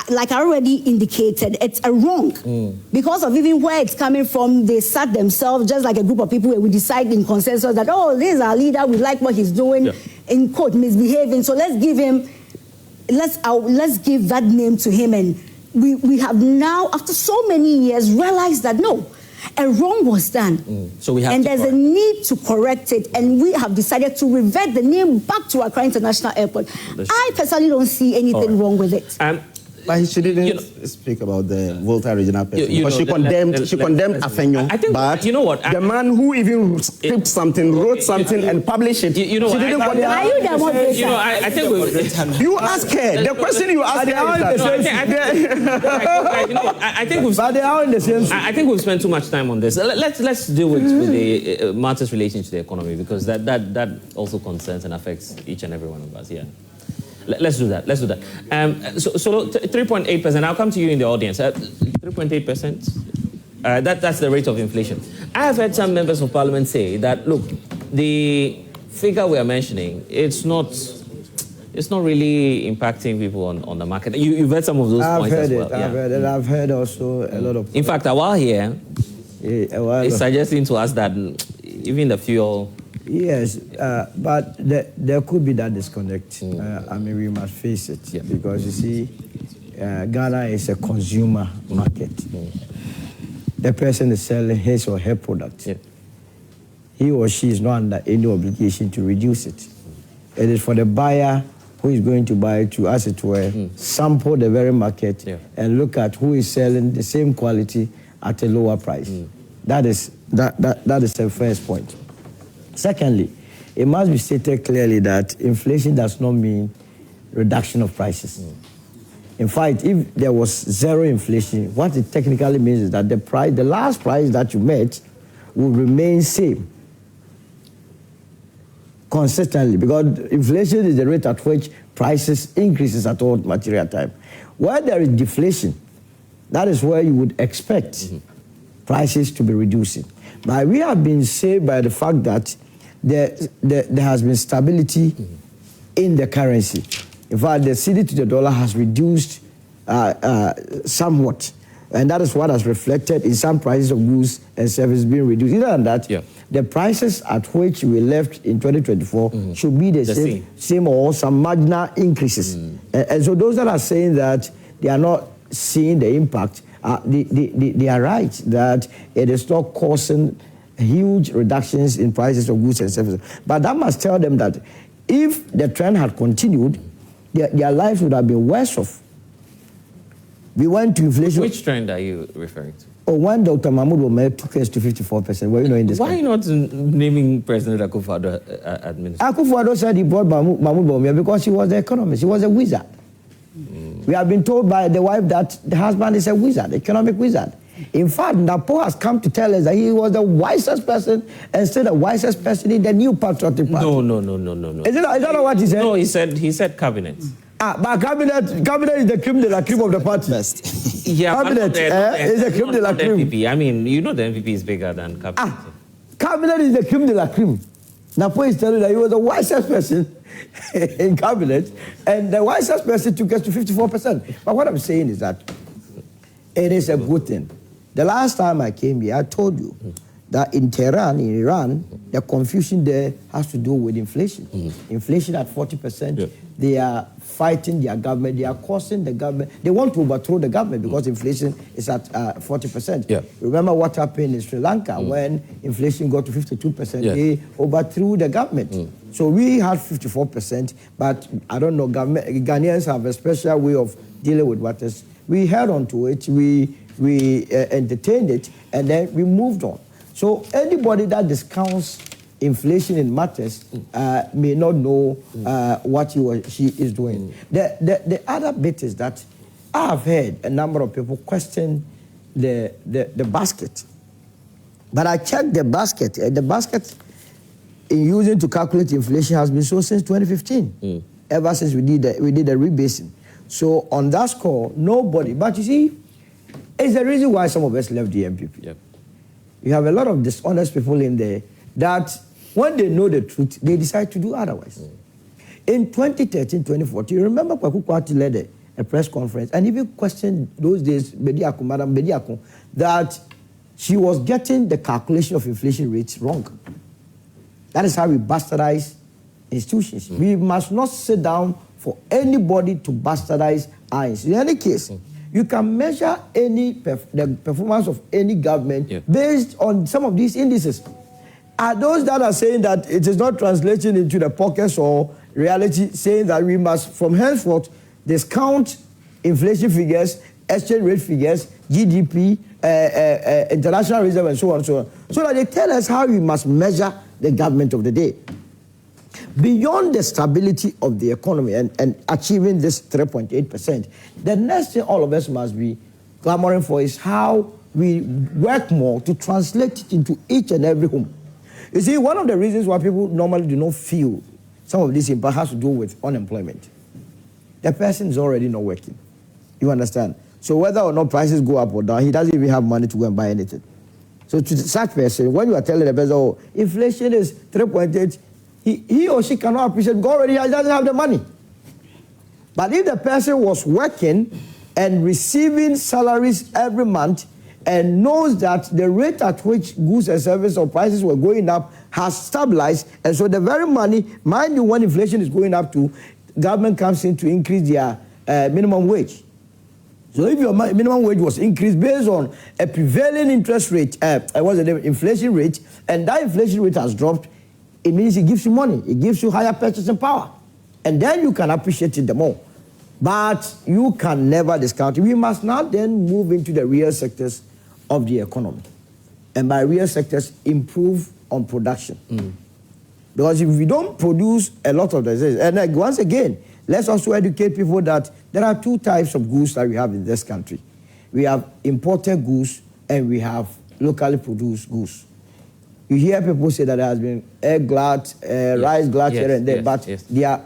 like I already indicated, it's a wrong. Because of even where it's coming from, they sat themselves just like a group of people where we decide in consensus that, oh, this is our leader, we like what he's doing, in quote, misbehaving. So let's give him, let's give that name to him. And we have now, after so many years, realized that no, A wrong was done. So we have and there's a need to correct it, and we have decided to revert the name back to Accra International Airport. I personally don't see anything wrong with it. But she didn't speak about the Volta regional person because she condemned Afenyo. I think, but you know what? The man who even scripted something, wrote something, and published it. You know, she didn't condemn. Are you the moderator? You know, I think you ask her. The question you ask her I think we've. But they are in the same. I think we've spent too much time on this. Let's deal with the matters relating to the economy, because that also concerns and affects each and every one of us. Yeah. Let's do that. So 3.8%. I'll come to you in the audience. 3.8%. That's the rate of inflation. I have heard some members of parliament say that, look, the figure we are mentioning, it's not really impacting people on the market. You've heard some of those points as well. I've heard it. I've heard also a lot of. In fact, Awal here is suggesting to us that even the fuel. Yes, but there could be that disconnect. I mean, we must face it, because you see, Ghana is a consumer market. The person is selling his or her product. He or she is not under any obligation to reduce it. It is for the buyer who is going to buy to, as it were, sample the very market and look at who is selling the same quality at a lower price. That is the first point. Secondly, it must be stated clearly that inflation does not mean reduction of prices. In fact, if there was zero inflation, what it technically means is that the last price that you met will remain same consistently, because inflation is the rate at which prices increases at all material time. Where there is deflation, that is where you would expect prices to be reducing. But we have been saved by the fact that there has been stability in the currency. In fact, the cedi to the dollar has reduced somewhat, and that is what has reflected in some prices of goods and services being reduced. Other than that, the prices at which we left in 2024 should be the same or some marginal increases. And so those that are saying that they are not seeing the impact, they are right, that it is not causing huge reductions in prices of goods and services. But that must tell them that if the trend had continued, their lives would have been worse off. We went to inflation. Which trend are you referring to? Oh, when Dr. Mahmoud Omar took us to 54%, were you not in this country? Why not naming President Akufo-Addo administration? Akufo-Addo said he brought Mahmoud Omar because he was the economist. He was a wizard. We have been told by the wife that the husband is a wizard, economic wizard. In fact, Napo has come to tell us that he was the wisest person and still the wisest person in the new patriotic party. No. Is that what he said? No, he said cabinet. But cabinet is the creme de la creme of the party. Yeah, cabinet is the creme de la creme. NPP. I mean, you know the NPP is bigger than cabinet. Cabinet is the creme de la creme. Napo is telling that he was the wisest person in cabinet, and the wisest person took us to 54%. But what I'm saying is that it is a good thing. The last time I came here, I told you that in Tehran, in Iran, the confusion there has to do with inflation. Inflation at 40%. They are fighting their government. They are causing the government. They want to overthrow the government because inflation is at 40%. Remember what happened in Sri Lanka when inflation got to 52%? They overthrew the government. So we had 54%, but I don't know, Ghanaians have a special way of dealing with what is. We held on to it, we entertained it, and then we moved on. So anybody that discounts inflation in matters may not know what he or she is doing. The other bit is that I have heard a number of people question the basket. But I checked the basket. The basket in using to calculate inflation has been so since 2015, ever since we did the rebasing. So on that score, nobody. But you see, it's the reason why some of us left the MPP. You have a lot of dishonest people in there that when they know the truth, they decide to do otherwise. In 2013, 2014, you remember Kwaku Kwati led a press conference and even questioned those days, Madam Bediako, that she was getting the calculation of inflation rates wrong. That is how we bastardize institutions. We must not sit down for anybody to bastardize our institutions. In any case, You can measure the performance of any government based on some of these indices. Are those that are saying that it is not translating into the pockets or reality, saying that we must from henceforth discount inflation figures, exchange rate figures, GDP, international reserve, and so on, so that they tell us how we must measure the government of the day. Beyond the stability of the economy and achieving this 3.8%, the next thing all of us must be clamoring for is how we work more to translate it into each and every home. You see, one of the reasons why people normally do not feel some of this impact has to do with unemployment. The person is already not working. You understand? So whether or not prices go up or down, he doesn't even have money to go and buy anything. So to such person, when you are telling the person, oh, inflation is 3.8, he or she cannot appreciate because already he doesn't have the money. But if the person was working and receiving salaries every month and knows that the rate at which goods and services or prices were going up has stabilized, and so the very money, mind you, when inflation is going up too, government comes in to increase their minimum wage. So if your minimum wage was increased based on a prevailing interest rate, inflation rate, and that inflation rate has dropped, it means it gives you money. It gives you higher purchasing power. And then you can appreciate it the more. But you can never discount it. We must now then move into the real sectors of the economy. And by real sectors, improve on production. Because if we don't produce a lot of this, and once again, let's also educate people that there are two types of goods that we have in this country. We have imported goods and we have locally produced goods. You hear people say that there has been egg glut, rice glut here and there, but they are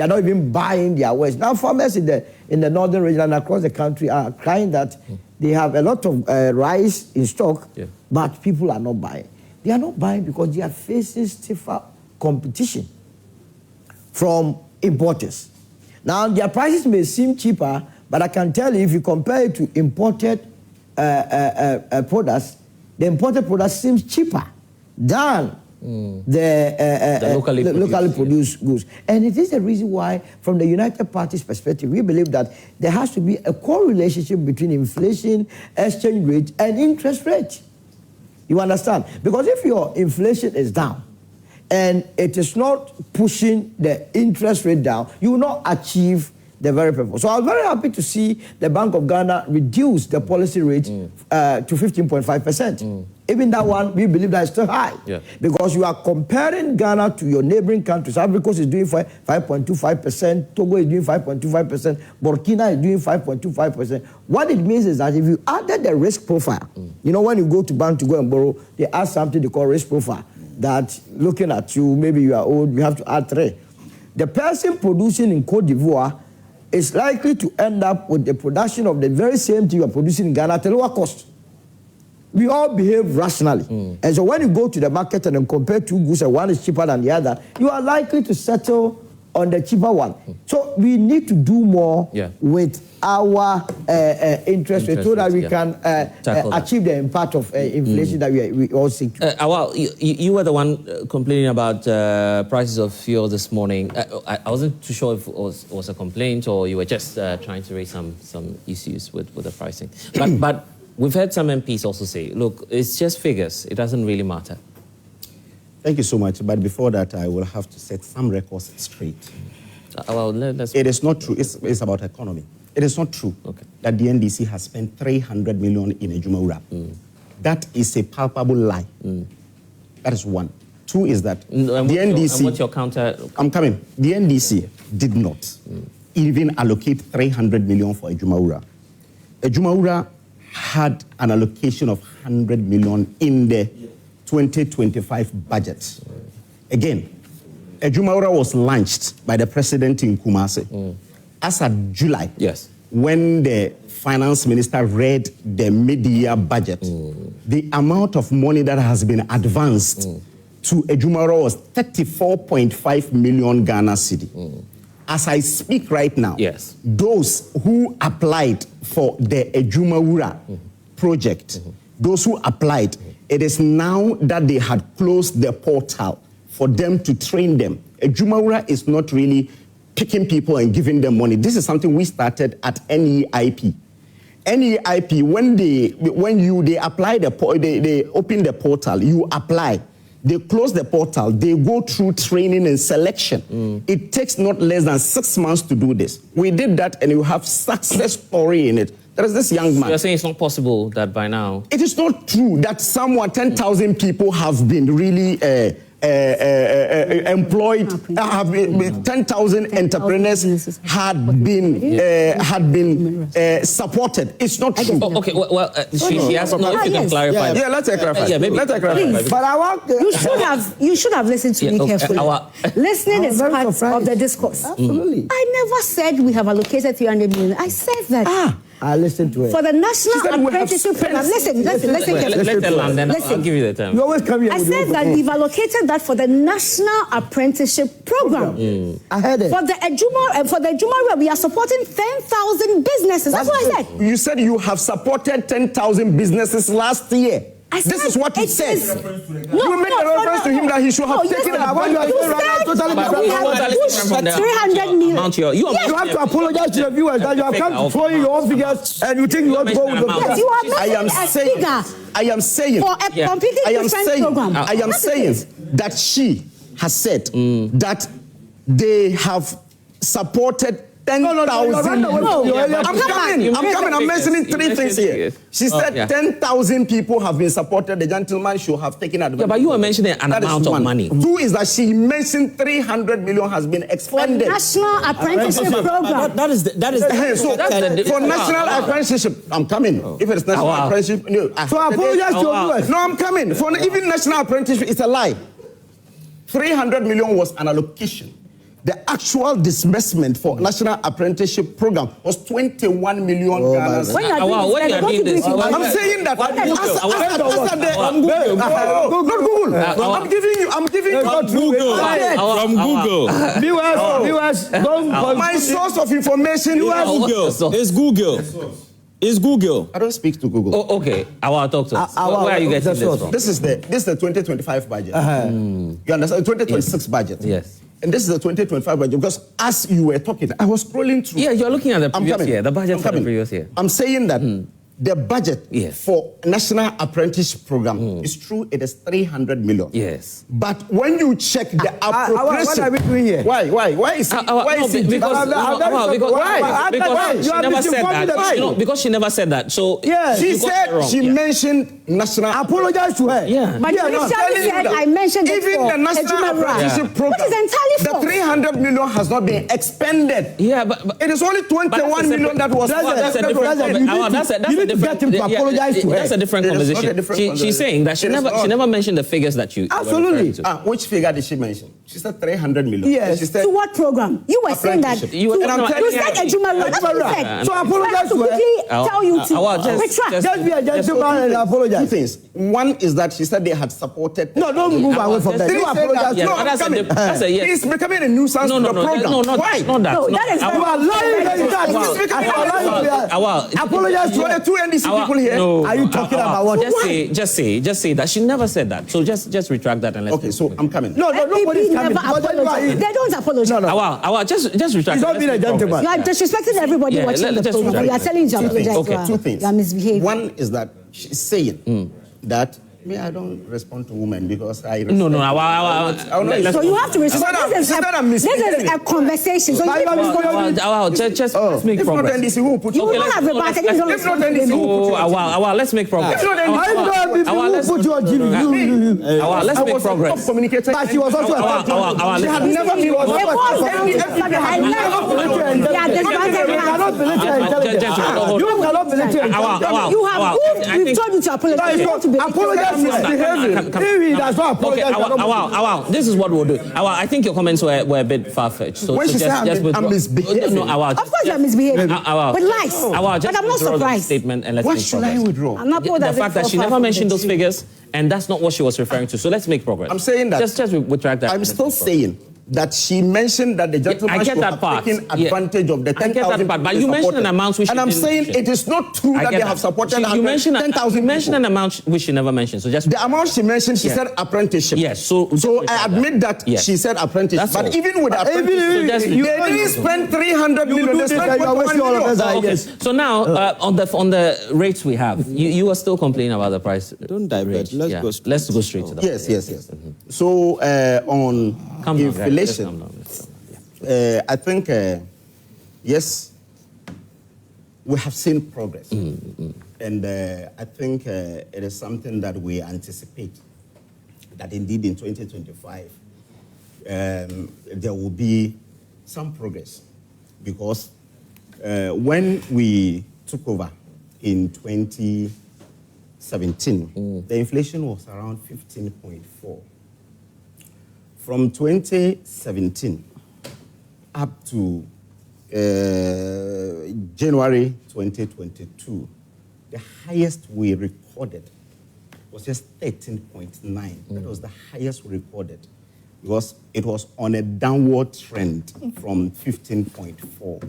not even buying their wares. Now farmers in the northern region and across the country are crying that they have a lot of rice in stock, but people are not buying. They are not buying because they are facing stiffer competition from importers. Now their prices may seem cheaper, but I can tell you if you compare it to imported products, the imported product seems cheaper than the locally produced goods. And it is the reason why, from the United Party's perspective, we believe that there has to be a correlationship between inflation, exchange rate, and interest rate. You understand? Because if your inflation is down and it is not pushing the interest rate down, you will not achieve the very purpose. So I was very happy to see the Bank of Ghana reduce the policy rate to 15.5%. Even that one, we believe that is still high. Because you are comparing Ghana to your neighboring countries. Ivory Coast is doing 5.25%, Togo is doing 5.25%, Burkina is doing 5.25%. What it means is that if you added the risk profile, you know, when you go to bank to go and borrow, they add something they call risk profile. That looking at you, maybe you are old, you have to add 3. The person producing in Cote d'Ivoire is likely to end up with the production of the very same thing you are producing in Ghana at a lower cost. We all behave rationally. And so when you go to the market and then compare two goods and one is cheaper than the other, you are likely to settle on the cheaper one. So we need to do more with our interest rate so that we can achieve the impact of inflation that we all seek. Awal, you were the one complaining about prices of fuel this morning. I wasn't too sure if it was a complaint or you were just trying to raise some issues with the pricing. But we've heard some MPs also say, look, it's just figures. It doesn't really matter. Thank you so much. But before that, I will have to set some records straight. It is not true. It's about economy. It is not true that the NDC has spent 300 million in Ejuma Ura. That is a palpable lie. That is one. Two is that the NDC... what's your counter? I'm coming. The NDC did not even allocate 300 million for Ejuma Ura. Ejuma Ura had an allocation of 100 million in the 2025 budget. Again, Ejuma Ura was launched by the president in Kumasi. As of July, when the finance minister read the mid-year budget, the amount of money that has been advanced to Ejuma Ura was 34.5 million Ghana cedi. As I speak right now, those who applied for the Ejuma Ura project, those who applied, it is now that they had closed the portal for them to train them. Ejuma Ura is not really picking people and giving them money. This is something we started at NEIP. NEIP, when they apply they open the portal, you apply. They close the portal, they go through training and selection. It takes not less than 6 months to do this. We did that and you have success story in it. There is this young man. So you're saying it's not possible that by now? It is not true that 10,000 people have been really employed, 10,000 entrepreneurs had been supported. It's not true. Oh, okay, well, she has no. If you can clarify. Yeah, let's clarify. Yeah, maybe. Let's clarify. But I want you should have listened to me carefully. Listening is part of the discourse. Absolutely. I never said we have allocated 300 million. I said that. I listened to it. For the National Apprenticeship Program. Listen carefully. Let the land, then I'll give you the time. You always come here. I said that we've allocated that for the National Apprenticeship Program. I heard it. For the Ejuma, we are supporting 10,000 businesses. That's what I said. You said you have supported 10,000 buses last year. This is what he said. You made a reference to him that he should have taken it. You said 300 million. You have to apologize to the viewers that you have come to throw in your own figures and you think you want to go with the Yes, you are mentioning a figure. I am saying for a completely different program. I am saying that she has said that they have supported 10,000. I'm coming. I'm mentioning three things here. She said 10,000 people have been supported. The gentleman should have taken advantage. Yeah, but you were mentioning an amount of money. Two is that she mentioned 300 million has been expended. For National Apprenticeship Program. That is for National Apprenticeship. I'm coming. If it's National Apprenticeship, no. So I apologize to you. No, I'm coming. For even National Apprenticeship, it's a lie. 300 million was an allocation. The actual disbursement for National Apprenticeship Program was 21 million Ghana. I'm saying that. I'm giving you. From Google. Viewers, don't. My source of information is Google. It's Google. I don't speak to Google. Oh, okay. I'll talk to us. Where are you getting this from? This is the 2025 budget. You understand? 2026 budget. Yes. And this is the 2025 budget because as you were talking, I was scrolling through. Yeah, you're looking at the previous year, the budget for the previous year. I'm saying that the budget for National Apprenticeship Program is true, it is 300 million. Yes. But when you check the appropriation... What are we doing here? Why is it? Because she never said that. So she said she mentioned National... Apologize to her. Yeah. But you said I mentioned it even the National Apprenticeship Program, which is entirely the 300 million has not been expended. Yeah, but it is only 21 million that was... That's a different conversation. She's saying that she never mentioned the figures that you... Absolutely. Which figure did she mention? She said 300 million. Yes. She said, to what program? You were saying that... You said Ejuma. That's what you said. So I apologize to her. Tell you to retract. Just be a gentleman and apologize. Two things. One is that she said they had supported... No, don't move away from that. You apologize. No, that's a yes. He's becoming a nuisance to the program. Why? No, that is... You are lying. Apologize to the two NDC people here. Are you talking about what? Just say that she never said that. So just retract that and let's... Okay, so I'm coming. No, nobody's coming. They don't apologize. No. Awal, just retract. He's not being a gentleman. You are disrespecting everybody watching the program. You are telling to apologize. Okay, two things. You are misbehaving. One is that she's saying that I don't respond to women because I... No. So you have to respond. This is a conversation. So just make progress. You will not have a battle. If not NDC, Awal, let's make progress. If not NDC, who put you on TV? Awal, let's make progress. But she was also a... She had never been... We've told you to apologize. Apologize. Awal, this is what we'll do. Awal, I think your comments were a bit far-fetched. So when she said I'm misbehaving. No, Awal. Of course you're misbehaving. With lies. Awal, but I'm not surprised. Statement and let's what make should progress. I withdraw? I'm not the fact that she never mentioned those figures, and that's not what she was referring to. So let's make progress. I'm saying that. Just retract that. I'm still saying that she mentioned that the gentleman should have taken advantage of the 10,000 people. But you mentioned an amount which and I'm saying it is not true that they have supported 10,000 people. You mentioned an amount which she never mentioned. So just the amount she mentioned, she said apprenticeship. Yes. So I admit that she said apprenticeship. But even with apprenticeship, they didn't spend 300 million. They spent 1 million. So now on the rates we have, you are still complaining about the price. Don't divert. Let's go straight to that. Yes. So on inflation, I think yes, we have seen progress, and I think it is something that we anticipate that indeed in 2025 there will be some progress, because when we took over in 2017, the inflation was around 15.4. From 2017 up to January 2022, the highest we recorded was just 13.9. That was the highest we recorded, because it was on a downward trend from 15.4.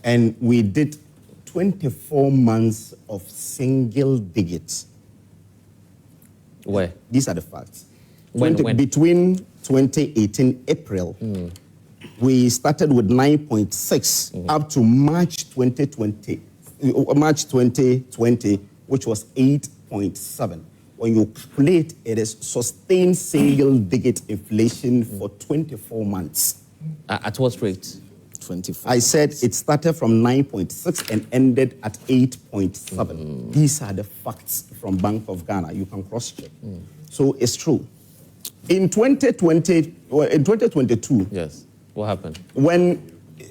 And we did 24 months of single digits. Where? These are the facts. When? Between 2018 April, we started with 9.6 up to March 2020, which was 8.7. When you calculate, it is sustained single-digit inflation for 24 months. At what rate? 24. I said it started from 9.6 and ended at 8.7. These are the facts from Bank of Ghana. You can cross-check. So it's true. In 2022, yes, what happened? When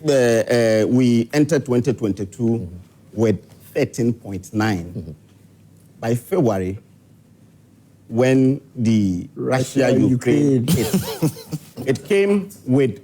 we entered 2022 with 13.9, by February, when the Russia-Ukraine hit, it came with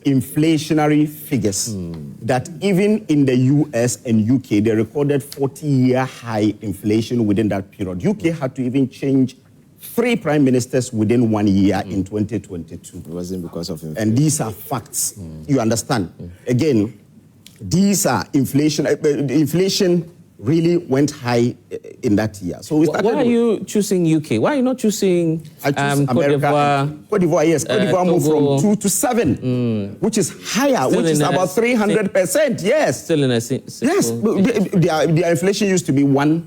inflationary figures that even in the US and UK, they recorded 40-year high inflation within that period. UK had to even change 3 prime ministers within 1 year in 2022. It wasn't because of inflation. And these are facts. You understand? Again, these are inflation. Inflation really went high in that year. So we started. Why are you choosing UK? Why are you not choosing Cote d'Ivoire? Cote d'Ivoire, yes. Cote d'Ivoire moved from 2 to 7, which is higher, which is about 300%. Yes. Still in a yes. Their inflation used to be 1.5,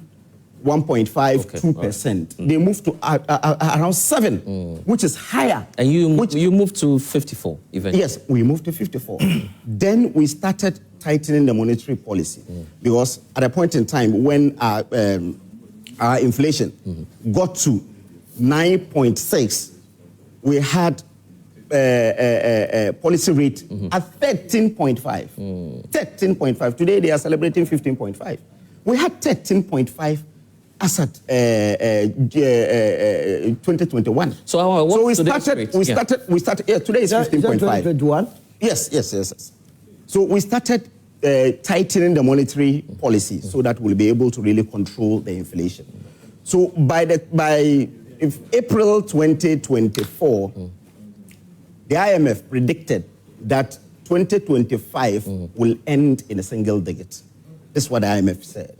2%. They moved to around 7, which is higher. And you moved to 54 eventually? Yes, we moved to 54. Then we started tightening the monetary policy, because at a point in time when our inflation got to 9.6, we had a policy rate at 13.5. 13.5. Today they are celebrating 15.5. We had 13.5 as at 2021. So we started. Yeah, today is 15.5. 2021. Yes. So we started tightening the monetary policy so that we'll be able to really control the inflation. So by April 2024, the IMF predicted that 2025 will end in a single digit. That's what the IMF said.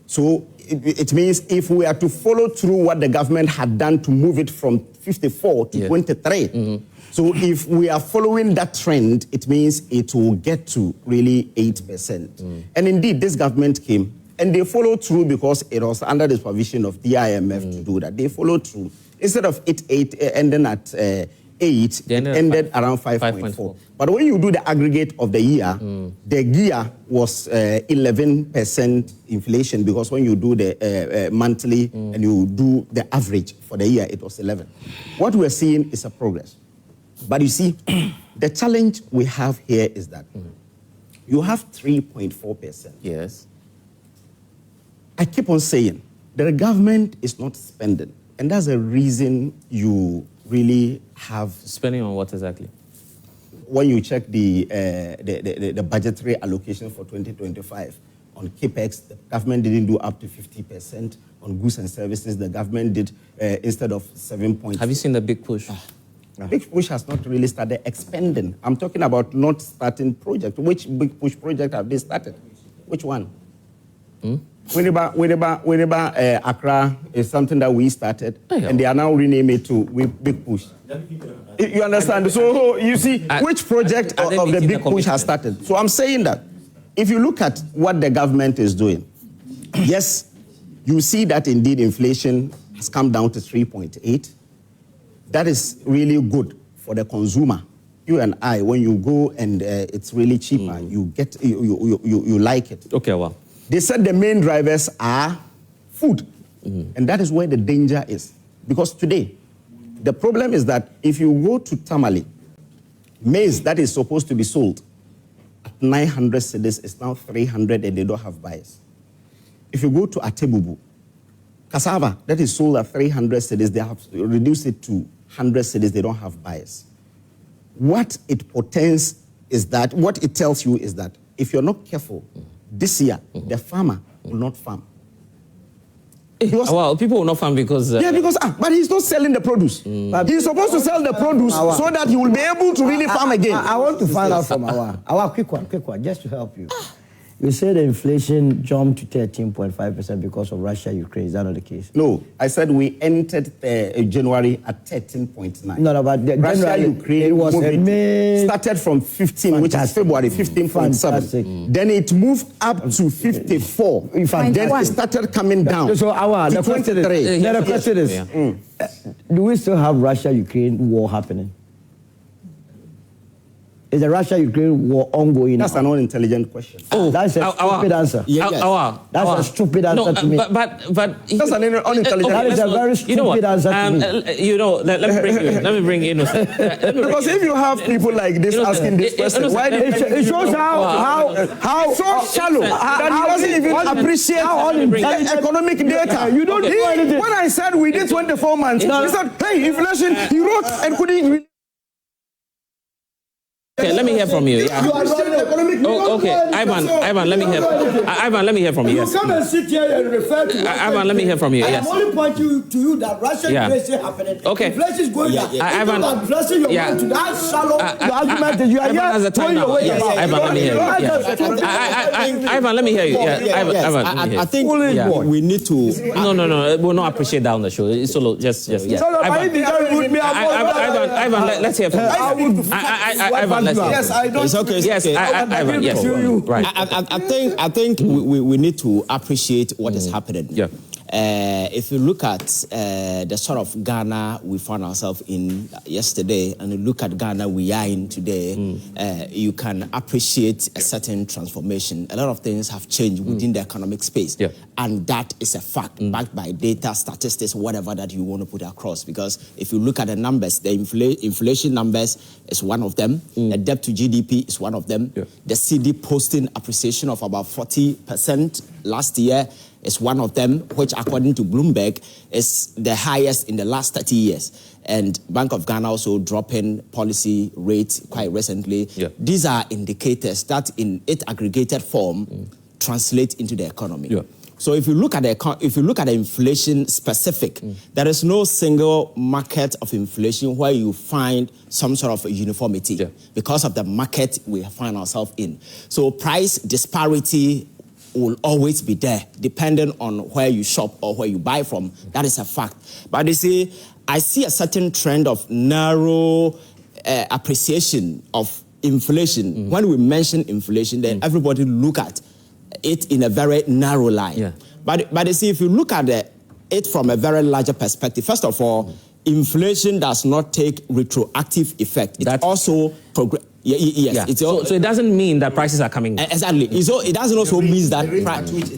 So it means if we are to follow through what the government had done to move it from 54 to 23, so if we are following that trend, it means it will get to really 8%. And indeed, this government came and they followed through, because it was under the supervision of the IMF to do that. They followed through. Instead of it ending at 8, it ended around 5.4. But when you do the aggregate of the year, the year was 11% inflation, because when you do the monthly and you do the average for the year, it was 11. What we're seeing is a progress. But you see, the challenge we have here is that you have 3.4%. Yes. I keep on saying the government is not spending. And that's the reason you really have... Spending on what exactly? When you check the budgetary allocation for 2025, on CAPEX, the government didn't do up to 50%. On goods and services, the government did, instead of 7 points. Have you seen the big push? Big Push has not really started expanding. I'm talking about not starting project. Which Big Push project have they started? Which one? Whenever Accra is something that we started, and they are now renaming it to Big Push. You understand? So you see, which project of the Big Push has started? So I'm saying that if you look at what the government is doing, yes, you see that indeed inflation has come down to 3.8. That is really good for the consumer. You and I, when you go and it's really cheaper, you like it. Okay, well. They said the main drivers are food. And that is where the danger is. Because today, the problem is that if you go to Tamale, maize that is supposed to be sold at 900 cedis is now 300 and they don't have buyers. If you go to Atebubu, cassava that is sold at 300 cedis, they have reduced it to 100 cedis, they don't have buyers. What it portends is that, what it tells you is that if you're not careful, this year, the farmer will not farm. Well, people will not farm because... but he's not selling the produce. He's supposed to sell the produce so that he will be able to really farm again. I want to find out from Awal. Awal, quick one, just to help you. You said the inflation jumped to 13.5% because of Russia-Ukraine. Is that not the case? No, I said we entered January at 13.9. No, but Russia-Ukraine was started from 15, which is February, 15.7. Then it moved up to 54. Then it started coming down. So, Awal, the question is, do we still have Russia-Ukraine war happening? Is the Russia-Ukraine war ongoing? That's an unintelligent question. That's a stupid answer. That's a stupid answer to me. But that's an unintelligent answer. That is a very stupid answer to me. Let me bring innocent. Because if you have people like this asking this question, why did it shows how so shallow that he doesn't even appreciate economic data. You don't do anything. When I said we did 24 months, he said, hey, inflation, he wrote and couldn't. Okay, let me hear from you. Yeah. Okay, Ivan, let me hear. Ivan, let me hear from you. Yes. You come and sit here and refer to. Ivan, let me hear from you. Yes. I'm only pointing to you that Russian inflation happening. Okay. Inflation is going down. Ivan, addressing your mind to that shallow argument that you are here throwing your way. Ivan, let me hear you. Ivan, let me hear you. I think we need to. No. We'll not appreciate that on the show. It's solo. Just. Ivan, let's hear from you. Ivan. Yes, I don't. It's okay. Yes, Ivan. Yes, right. I think we need to appreciate what is happening. Yeah. If you look at the sort of Ghana we found ourselves in yesterday, and you look at Ghana we are in today, you can appreciate a certain transformation. A lot of things have changed within the economic space, and that is a fact, backed by data, statistics, whatever that you want to put across. Because if you look at the numbers, the inflation numbers is one of them, the debt to GDP is one of them, the CD posting appreciation of about 40% last year is one of them, which according to Bloomberg is the highest in the last 30 years. And Bank of Ghana also dropping policy rate quite recently. These are indicators that in its aggregated form translate into the economy. So if you look at the inflation specific, there is no single market of inflation where you find some sort of uniformity because of the market we find ourselves in. So price disparity will always be there, depending on where you shop or where you buy from. That is a fact. But you see, I see a certain trend of narrow appreciation of inflation. When we mention inflation, then everybody look at it in a very narrow line. But you see, if you look at it from a very larger perspective, first of all, inflation does not take retroactive effect. It also progress. So it doesn't mean that prices are coming down. Exactly. So it doesn't also mean that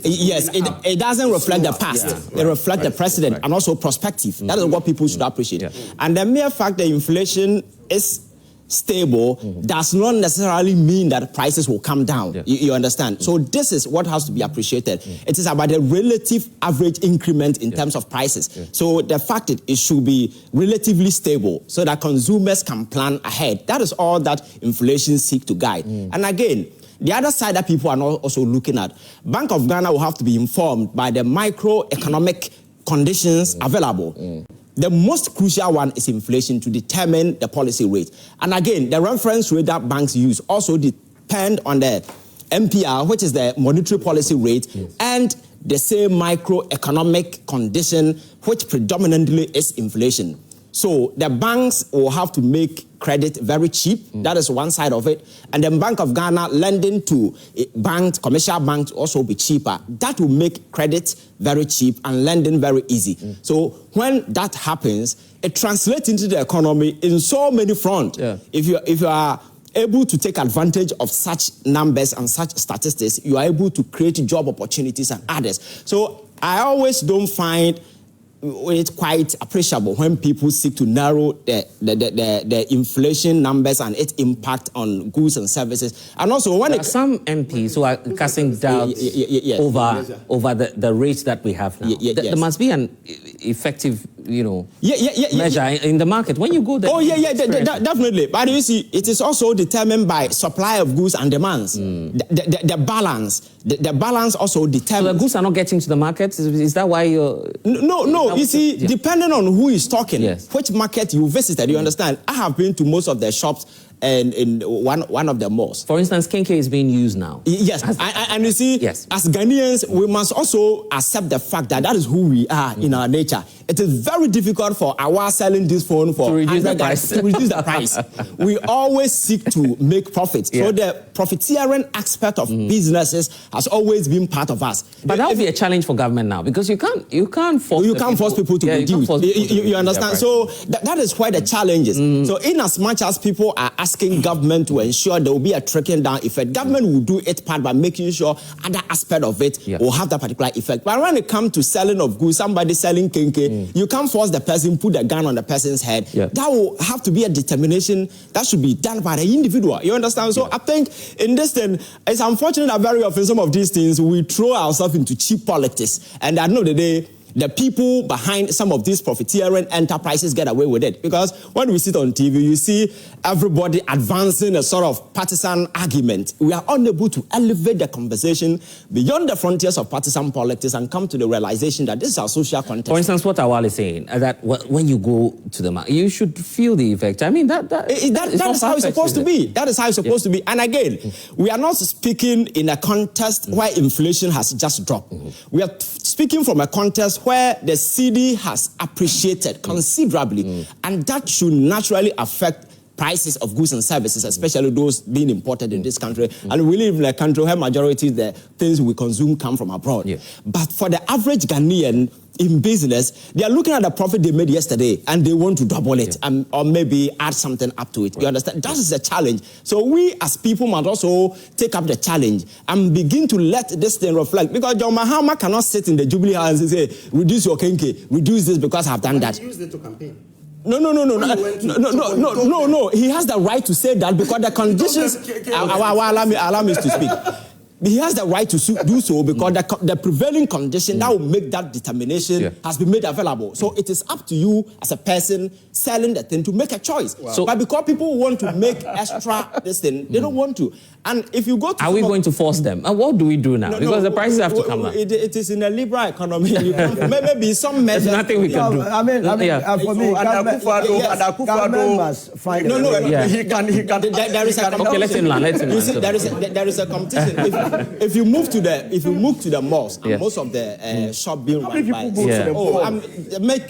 it doesn't reflect the past. It reflects the precedent and also prospective. That is what people should appreciate. And the mere fact that inflation is stable does not necessarily mean that prices will come down. You understand? So this is what has to be appreciated. It is about the relative average increment in terms of prices. So the fact that it should be relatively stable so that consumers can plan ahead. That is all that inflation seeks to guide. And again, the other side that people are not also looking at, Bank of Ghana will have to be informed by the microeconomic conditions available. The most crucial one is inflation to determine the policy rate. And again, the reference rate that banks use also depend on the MPR, which is the monetary policy rate, and the same microeconomic condition, which predominantly is inflation. So the banks will have to make credit very cheap. That is one side of it. And then Bank of Ghana lending to banks, commercial banks also be cheaper. That will make credit very cheap and lending very easy. So when that happens, it translates into the economy in so many fronts. If you are able to take advantage of such numbers and such statistics, you are able to create job opportunities and others. So I always don't find it's quite appreciable when people seek to narrow the inflation numbers and its impact on goods and services. And also, when there are some MPs who are casting doubts over the rates that we have now. There must be an effective, measure in the market. When you go there, definitely. But you see, it is also determined by supply of goods and demands. The balance. The balance also determines. So the goods are not getting to the market. Is that why you're? No. You see, depending on who is talking, which market you visited, you understand. I have been to most of the shops and in one of the malls. For instance, Kyei is being used now. Yes, and you see, as Ghanaians, we must also accept the fact that that is who we are in our nature. It is very difficult for Awal selling this phone for to reduce the price. We always seek to make profits. So the profiteering aspect of businesses has always been part of us. But that would be a challenge for government now, because you can't force people to reduce. You understand? So that is where the challenge is. So in as much as people are asking government to ensure there will be a trickling down effect, government will do its part by making sure other aspect of it will have that particular effect. But when it comes to selling of goods, somebody selling Kyei, you can't force the person, put the gun on the person's head. That will have to be a determination that should be done by the individual. You understand? So I think in this thing, it's unfortunate that very often some of these things we throw ourselves into cheap politics. And at the end of the day, the people behind some of these profiteering enterprises get away with it. Because when we sit on TV, you see everybody advancing a sort of partisan argument. We are unable to elevate the conversation beyond the frontiers of partisan politics and come to the realization that this is our social context. For instance, what Awal is saying, that when you go to the market, you should feel the effect. I mean, that is how it's supposed to be. That is how it's supposed to be. And again, we are not speaking in a context where inflation has just dropped. We are speaking from a context where the cedi has appreciated considerably, and that should naturally affect prices of goods and services, especially those being imported in this country. And we live in a country where majority of the things we consume come from abroad. But for the average Ghanaian in business, they are looking at the profit they made yesterday and they want to double it or maybe add something up to it. You understand? That is a challenge. So we as people must also take up the challenge and begin to let this thing reflect. Because John Mahama cannot sit in the Jubilee House and say, reduce your Kyei, reduce this because I have done that. He used it to campaign. No. He has the right to say that because the conditions. Allow me to speak. He has the right to do so because the prevailing condition that will make that determination has been made available. So it is up to you as a person selling the thing to make a choice. So, but because people want to make extra this thing, they don't want to. And if you go to... Are we going to force them? And what do we do now? Because the prices have to come down. It is in a liberal economy. Maybe some measures... There's nothing we can do. I mean, for me, government must find he can. There is a competition. Okay, let him land. You see, there is a competition. If you move to the malls, and most of the shop being run by...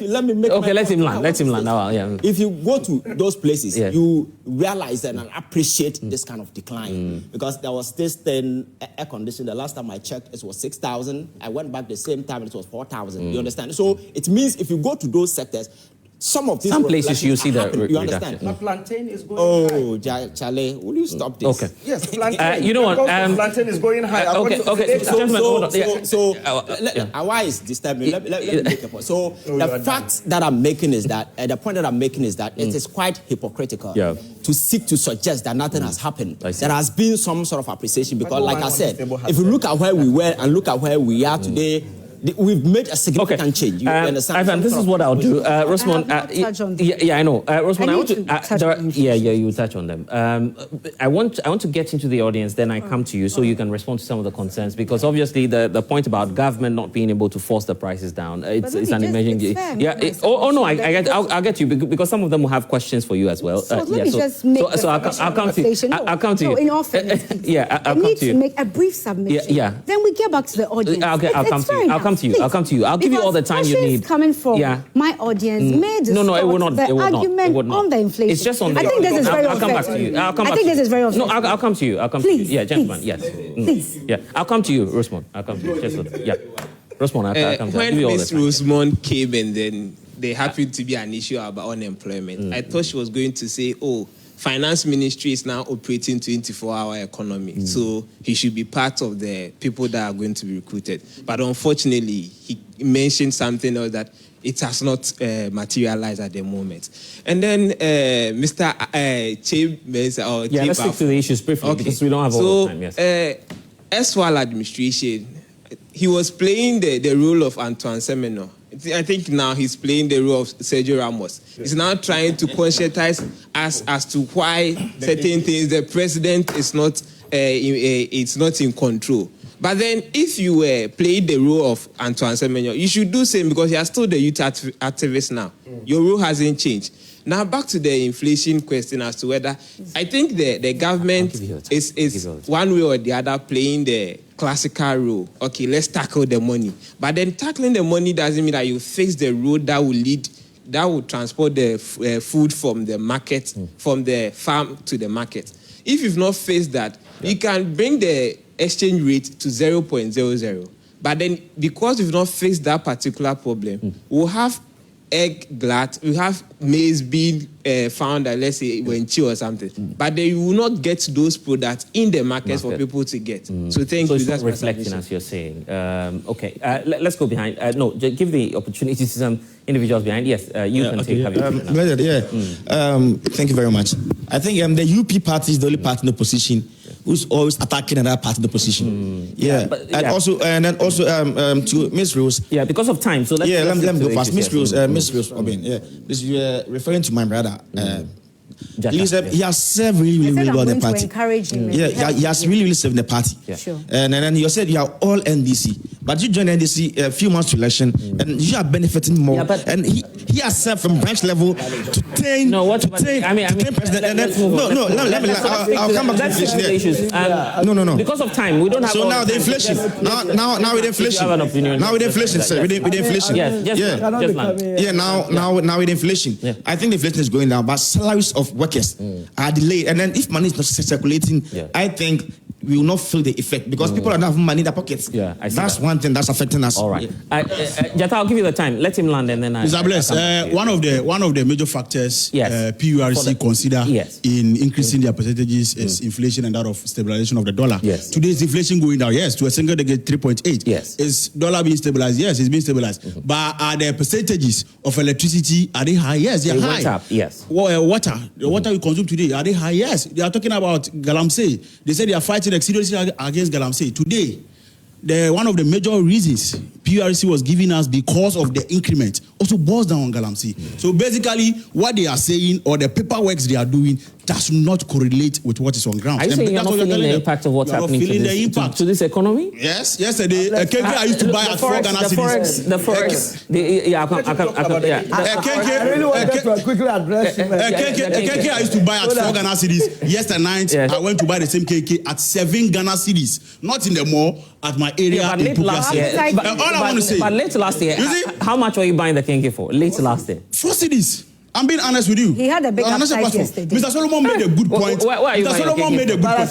Let me make... Okay, let him land. If you go to those places, you realize and appreciate this kind of decline. Because there was this thing, air conditioning, the last time I checked, it was 6,000. I went back the same time, it was 4,000. You understand? So it means if you go to those sectors, some of these places you see the you understand? But plantain is going high. Oh, Charlie, will you stop this? Okay. Yes, plantain. You know what? Plantain is going high. So why is disturbing? Let me make a point. So the fact that I'm making is that, the point that I'm making is that it is quite hypocritical to seek to suggest that nothing has happened. There has been some sort of appreciation because, like I said, if you look at where we were and look at where we are today, we've made a significant change. You understand? Ivan, this is what I'll do. Rosemont, yeah, I know. Rosemont, I want to you touch on them. I want to get into the audience, then I come to you so you can respond to some of the concerns, because obviously the point about government not being able to force the prices down, it's an emerging. No, I'll get you, because some of them will have questions for you as well. So let me just make I'll come to you. I'll come to you. In all fairness, I'll come to you. Make a brief submission. Then we get back to the audience. I'll come to you. I'll give you all the time you need. Coming from my audience made it will not. The argument on the inflation. It's just on the. I think this is very I'll come back to you. I think this is very No, I'll come to you. Please, yeah, gentlemen. Yes. Please. Yeah, I'll come to you, Rosemont. I'll come to you. Rosemont, I'll come to you. When Miss Rosemont came and then there happened to be an issue about unemployment, I thought she was going to say, Finance Ministry is now operating 24-hour economy, so he should be part of the people that are going to be recruited. But unfortunately, he mentioned something else that it has not materialized at the moment. And then Mr. Chambers, let's stick to the issues briefly, because we don't have all the time. Yes. Awal administration, he was playing the role of Antoine Semenyo. I think now he's playing the role of Sergio Ramos. He's now trying to conscientize us as to why certain things the president is not it's not in control. But then if you played the role of Antoine Semenyo, you should do same, because you are still the youth activist now. Your role hasn't changed. Now back to the inflation question as to whether I think the government is one way or the other playing the classical role. Okay, let's tackle the money. But then tackling the money doesn't mean that you fix the road that will transport the food from the market, from the farm to the market. If you've not faced that, you can bring the exchange rate to 0.00. But then because we've not fixed that particular problem, we'll have egg glut, we have maize being found, let's say, when chew or something. But they will not get those products in the market for people to get. So thank you. It's not reflecting, as you're saying. Let's go behind. Give the opportunity to some individuals behind. Yes, you can take Thank you very much. I think the UP party is the only party in the opposition who's always attacking another part of the position. And also to Miss Rose. Yeah, because of time. So let me go fast. Miss Rose, this you referring to my brother. He has served really well the party. He has really served the party. Sure. And then you said you are all NDC, but you joined NDC a few months to election, and you are benefiting more. And he has served from branch level to 10. No, what? I mean, president. I'll come back to the issues. No. Because of time, we don't have. So now the inflation. Now with inflation. Now with inflation, sir. With inflation. Now with inflation. I think the inflation is going down, but salaries of workers are delayed, and then if money is not circulating, I think we will not feel the effect, because people are not having money in their pockets. That's one thing that's affecting us. All right, Jata, I'll give you the time. Let him land, and then Mr. Bless, one of the major factors PURC consider in increasing their percentages is inflation and that of stabilization of the dollar. Today is inflation going down? Yes, to a single they get 3.8. Is dollar being stabilized? Yes, it's being stabilized. But are the percentages of electricity, are they high? Yes, they are high. Went up, yes. Water, the water we consume today, are they high? Yes. They are talking about Galamsey. They say they are fighting seriously against Galamsey. Today, one of the major reasons PURC was giving us because of the increment also boils down on Galamsey. So basically, what they are saying or the paperwork they are doing does not correlate with what is on ground. Are you saying you're not feeling the impact of what's happening to this economy? Yes. Yesterday, KK I used to buy at 4 Ghana cedis. The forex. I really wanted to quickly address KK I used to buy at 4 Ghana cedis. Yesterday night, I went to buy the same KK at 7 Ghana cedis. Not in the mall, at my area. But late last year, all I want to say. But late last year, how much were you buying the KK for? Late last year. 4 cedis. I'm being honest with you. He had a big upside yesterday. Mr. Solomon made a good point. Mr. Solomon made a good point.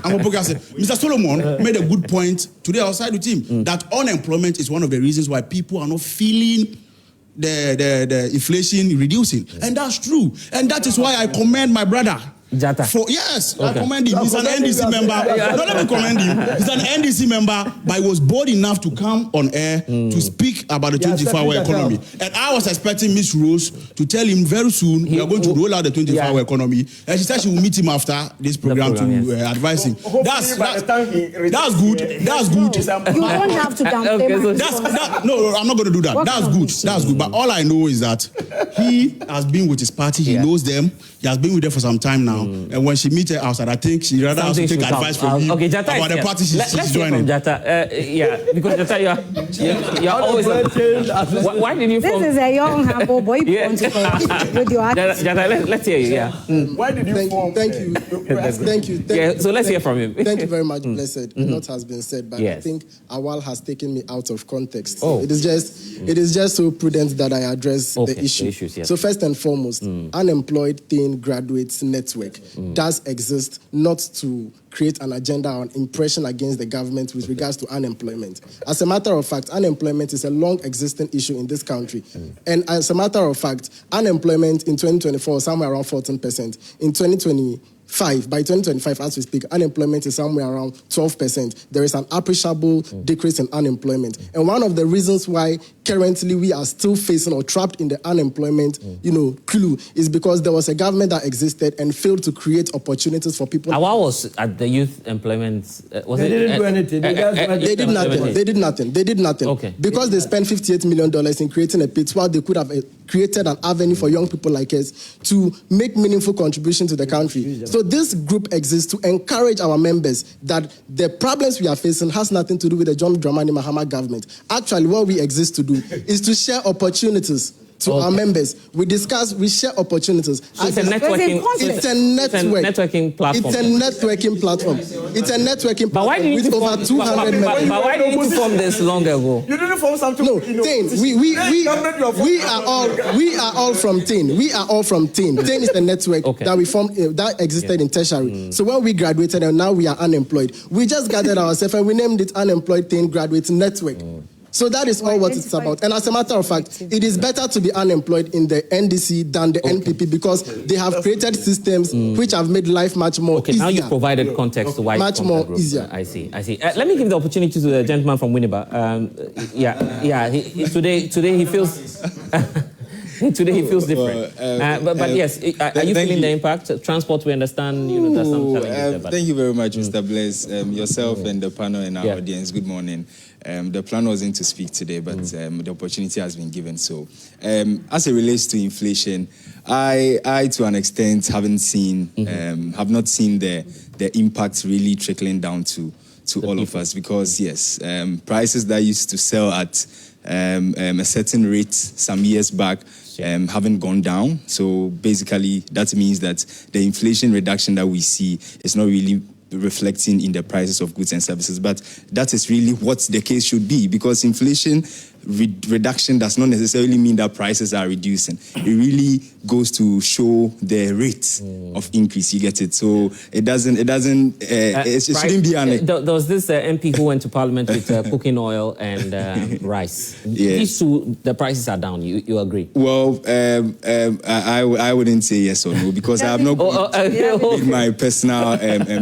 I'm a progressive. Mr. Solomon made a good point today outside with him that unemployment is one of the reasons why people are not feeling the inflation reducing. And that's true. And that is why I commend my brother Jatta. Yes, I commend him. He's an NDC member. Don't let me commend him. He's an NDC member, but he was bold enough to come on air to speak about the 24-hour economy. And I was expecting Miss Rose to tell him very soon we are going to roll out the 24-hour economy. And she said she will meet him after this program to advise him. That's good. That's good. You don't have to downplay. No, I'm not going to do that. That's good. That's good. But all I know is that he has been with his party. He knows them. He has been with them for some time now. And when she meets her outside, I think she rather has to take advice from him about the party she's joining. Jatta, because Jatta, you're always. Why did you? This is a young humble boy. With your Jatta, let's hear you. Yeah. Why did you form? Thank you. Yeah. So let's hear from him. Thank you very much, Blessed. A lot has been said, but I think Awal has taken me out of context. It is just so prudent that I address the issue. So first and foremost, unemployed teen graduates network does exist, not to create an agenda or an impression against the government with regards to unemployment. As a matter of fact, unemployment is a long existing issue in this country. And as a matter of fact, unemployment in 2024 is somewhere around 14%. In 2025, by 2025, as we speak, unemployment is somewhere around 12%. There is an appreciable decrease in unemployment. And one of the reasons why currently we are still facing or trapped in the unemployment, clue is because there was a government that existed and failed to create opportunities for people. Awal was at the youth employment. They didn't do anything. They did nothing. Okay. Because they spent $58 million in creating a pit, while they could have created an avenue for young people like us to make meaningful contribution to the country. So this group exists to encourage our members that the problems we are facing has nothing to do with the John Dramani Mahama government. Actually, what we exist to do is to share opportunities to our members. We share opportunities. So it's a networking platform. It's a networking platform. But why did you over 200 members? But why did you form this long ago? You didn't form something. No, we are all from TIN. We are all from TIN. TIN is the network that we formed that existed in tertiary. So when we graduated and now we are unemployed, we just gathered ourselves and we named it Unemployed TIN Graduate Network. So that is all what it's about. And as a matter of fact, it is better to be unemployed in the NDC than the NPP because they have created systems which have made life much more easier. Now you've provided context to why much more easier. I see. Let me give the opportunity to the gentleman from Winneba. Today he feels... Today he feels different. But yes, are you feeling the impact? Transport, we understand, there's some challenges there. Thank you very much, Mr. Bless. Yourself and the panel and our audience, good morning. The plan wasn't to speak today, but the opportunity has been given. So, as it relates to inflation, I to an extent, have not seen the impact really trickling down to all of us because, yes, prices that used to sell at a certain rate some years back haven't gone down. So basically, that means that the inflation reduction that we see is not really reflecting in the prices of goods and services. But that is really what the case should be, because inflation reduction does not necessarily mean that prices are reducing. It really goes to show the rate of increase. You get it? So it shouldn't be an... There was this MP who went to Parliament with cooking oil and rice. These two, the prices are down. You agree? Well, I wouldn't say yes or no, because I have not made my personal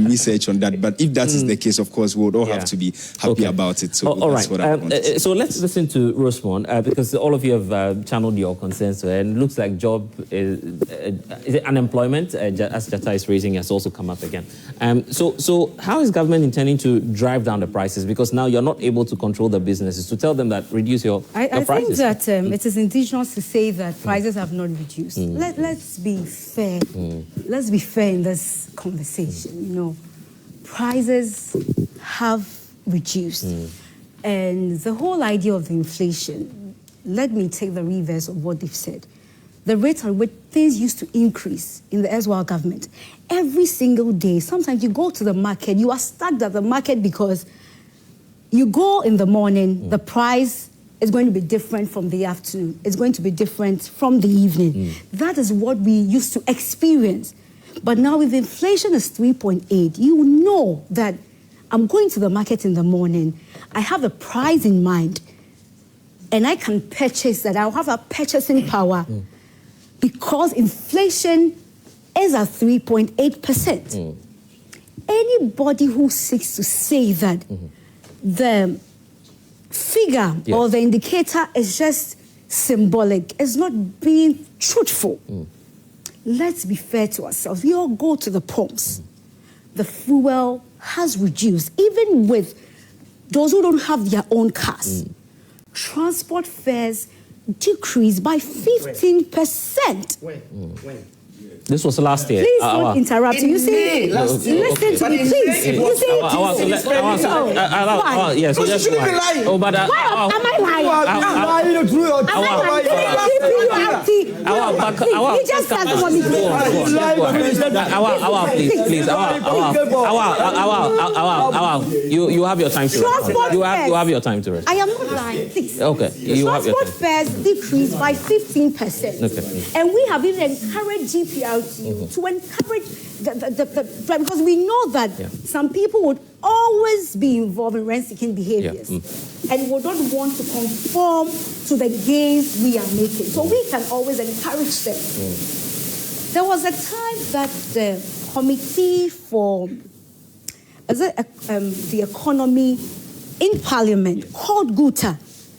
research on that. But if that is the case, of course, we would all have to be happy about it. So that's what I want. So let's listen to Rosemond, because all of you have channeled your concerns to her, and it looks like is it unemployment, as Jatta is raising, has also come up again. So how is government intending to drive down the prices? Because now you're not able to control the businesses, to tell them that reduce your prices. I think that it is indigenous to say that prices have not reduced. Let's be fair. Let's be fair in this conversation. Prices have reduced. And the whole idea of the inflation, let me take the reverse of what they've said. The rate at which things used to increase in the Awal government, every single day, sometimes you go to the market, you are stuck at the market because you go in the morning, the price is going to be different from the afternoon. It's going to be different from the evening. That is what we used to experience. But now if inflation is 3.8, you know that I'm going to the market in the morning, I have a price in mind, and I can purchase that. I'll have a purchasing power because inflation is at 3.8%. Anybody who seeks to say that the figure or the indicator is just symbolic is not being truthful. Let's be fair to ourselves. We all go to the pumps. The fuel has reduced, even with those who don't have their own cars. Transport fares decreased by 15%. When? This was last year. Please don't interrupt. You see, listen to me, please. You see, yes, so just why? Oh, but am I lying? He just doesn't want me to please. You have your time to rest. You have your time to rest. I am not lying, please. Okay. Transport fares decreased by 15%. Okay. And we have even encouraged GPRT to encourage the because we know that some people would always be involved in rent-seeking behaviors and would not want to conform to the gains we are making. So we can always encourage them. There was a time that the Committee for the Economy in Parliament called Guta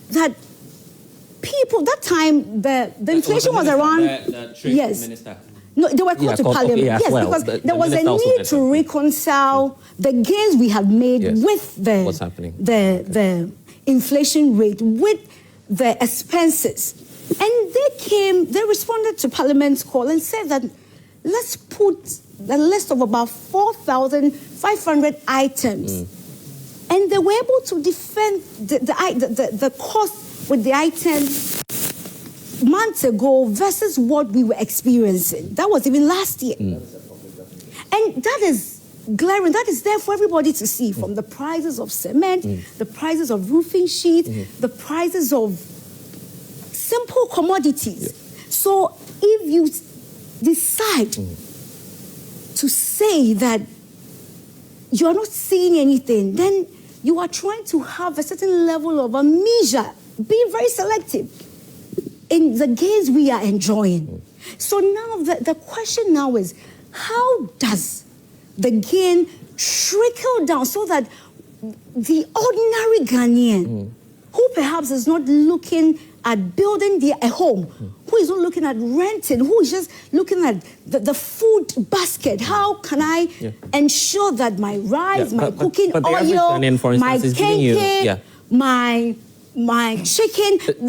that people, that time the inflation was around, the trade minister. No, they were called to Parliament. Yes, because there was a need to reconcile the gains we had made with the inflation rate, with the expenses. And they responded to Parliament's call and said that let's put the list of about 4,500 items. And they were able to defend the cost with the items months ago versus what we were experiencing. That was even last year. And that is glaring. That is there for everybody to see, from the prices of cement, the prices of roofing sheets, the prices of simple commodities. So if you decide to say that you're not seeing anything, then you are trying to have a certain level of amnesia. Be very selective in the gains we are enjoying. So now the question now is, how does the gain trickle down so that the ordinary Ghanaian, who perhaps is not looking at building a home, who is not looking at renting, who is just looking at the food basket, how can I ensure that my rice, my cooking oil, my kenke, my chicken, it's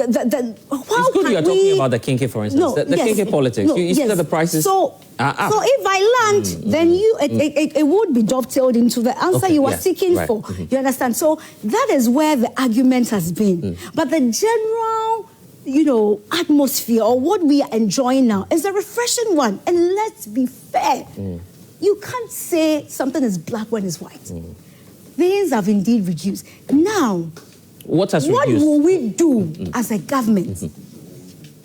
good you're talking about the kinky, for instance. No, the kinky politics. You see that the prices so if I land, then it would be dovetailed into the answer you are seeking for. You understand? So that is where the argument has been. But the general, atmosphere or what we are enjoying now is a refreshing one. And let's be fair. You can't say something is black when it's white. Things have indeed reduced. Now, what will we do as a government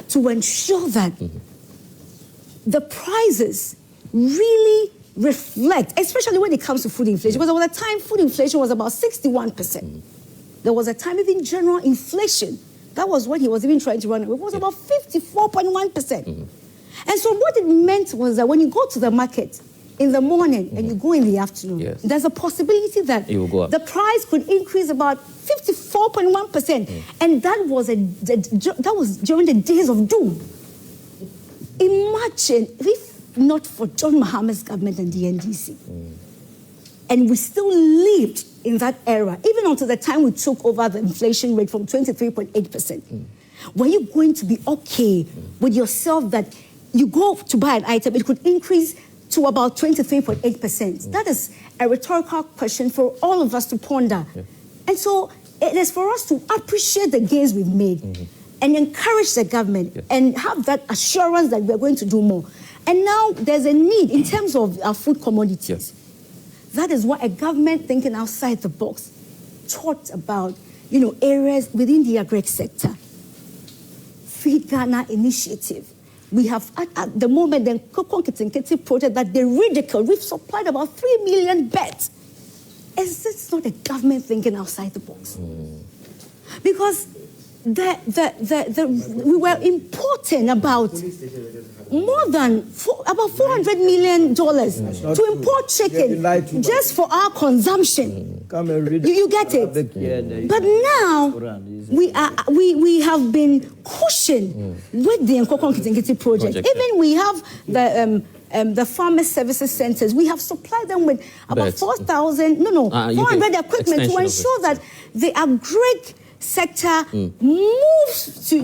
to ensure that the prices really reflect, especially when it comes to food inflation? Because there was a time food inflation was about 61%. There was a time even general inflation, that was what he was even trying to run away, it was about 54.1%. And so what it meant was that when you go to the market in the morning and you go in the afternoon, there's a possibility that the price could increase about 54.1%. And that was during the days of doom. Imagine if not for John Mahama's government and the NDC. And we still lived in that era, even until the time we took over the inflation rate from 23.8%. Were you going to be okay with yourself that you go to buy an item, it could increase to about 23.8%? That is a rhetorical question for all of us to ponder. And so it is for us to appreciate the gains we've made and encourage the government and have that assurance that we're going to do more. And now there's a need in terms of our food commodities. That is what a government thinking outside the box thought about, areas within the agri sector. Feed Ghana initiative. We have, at the moment, the Kokon Kitinkiti project that they ridicule. We've supplied about 3 million beds. Is this not a government thinking outside the box? Because we were importing about more than about $400 million to import chicken just for our consumption. You get it? But now we have been cushioned with the Nkoko Nkitikiti project. Even we have the farmer services centers. We have supplied them with about 400 equipment to ensure that the agri sector moves to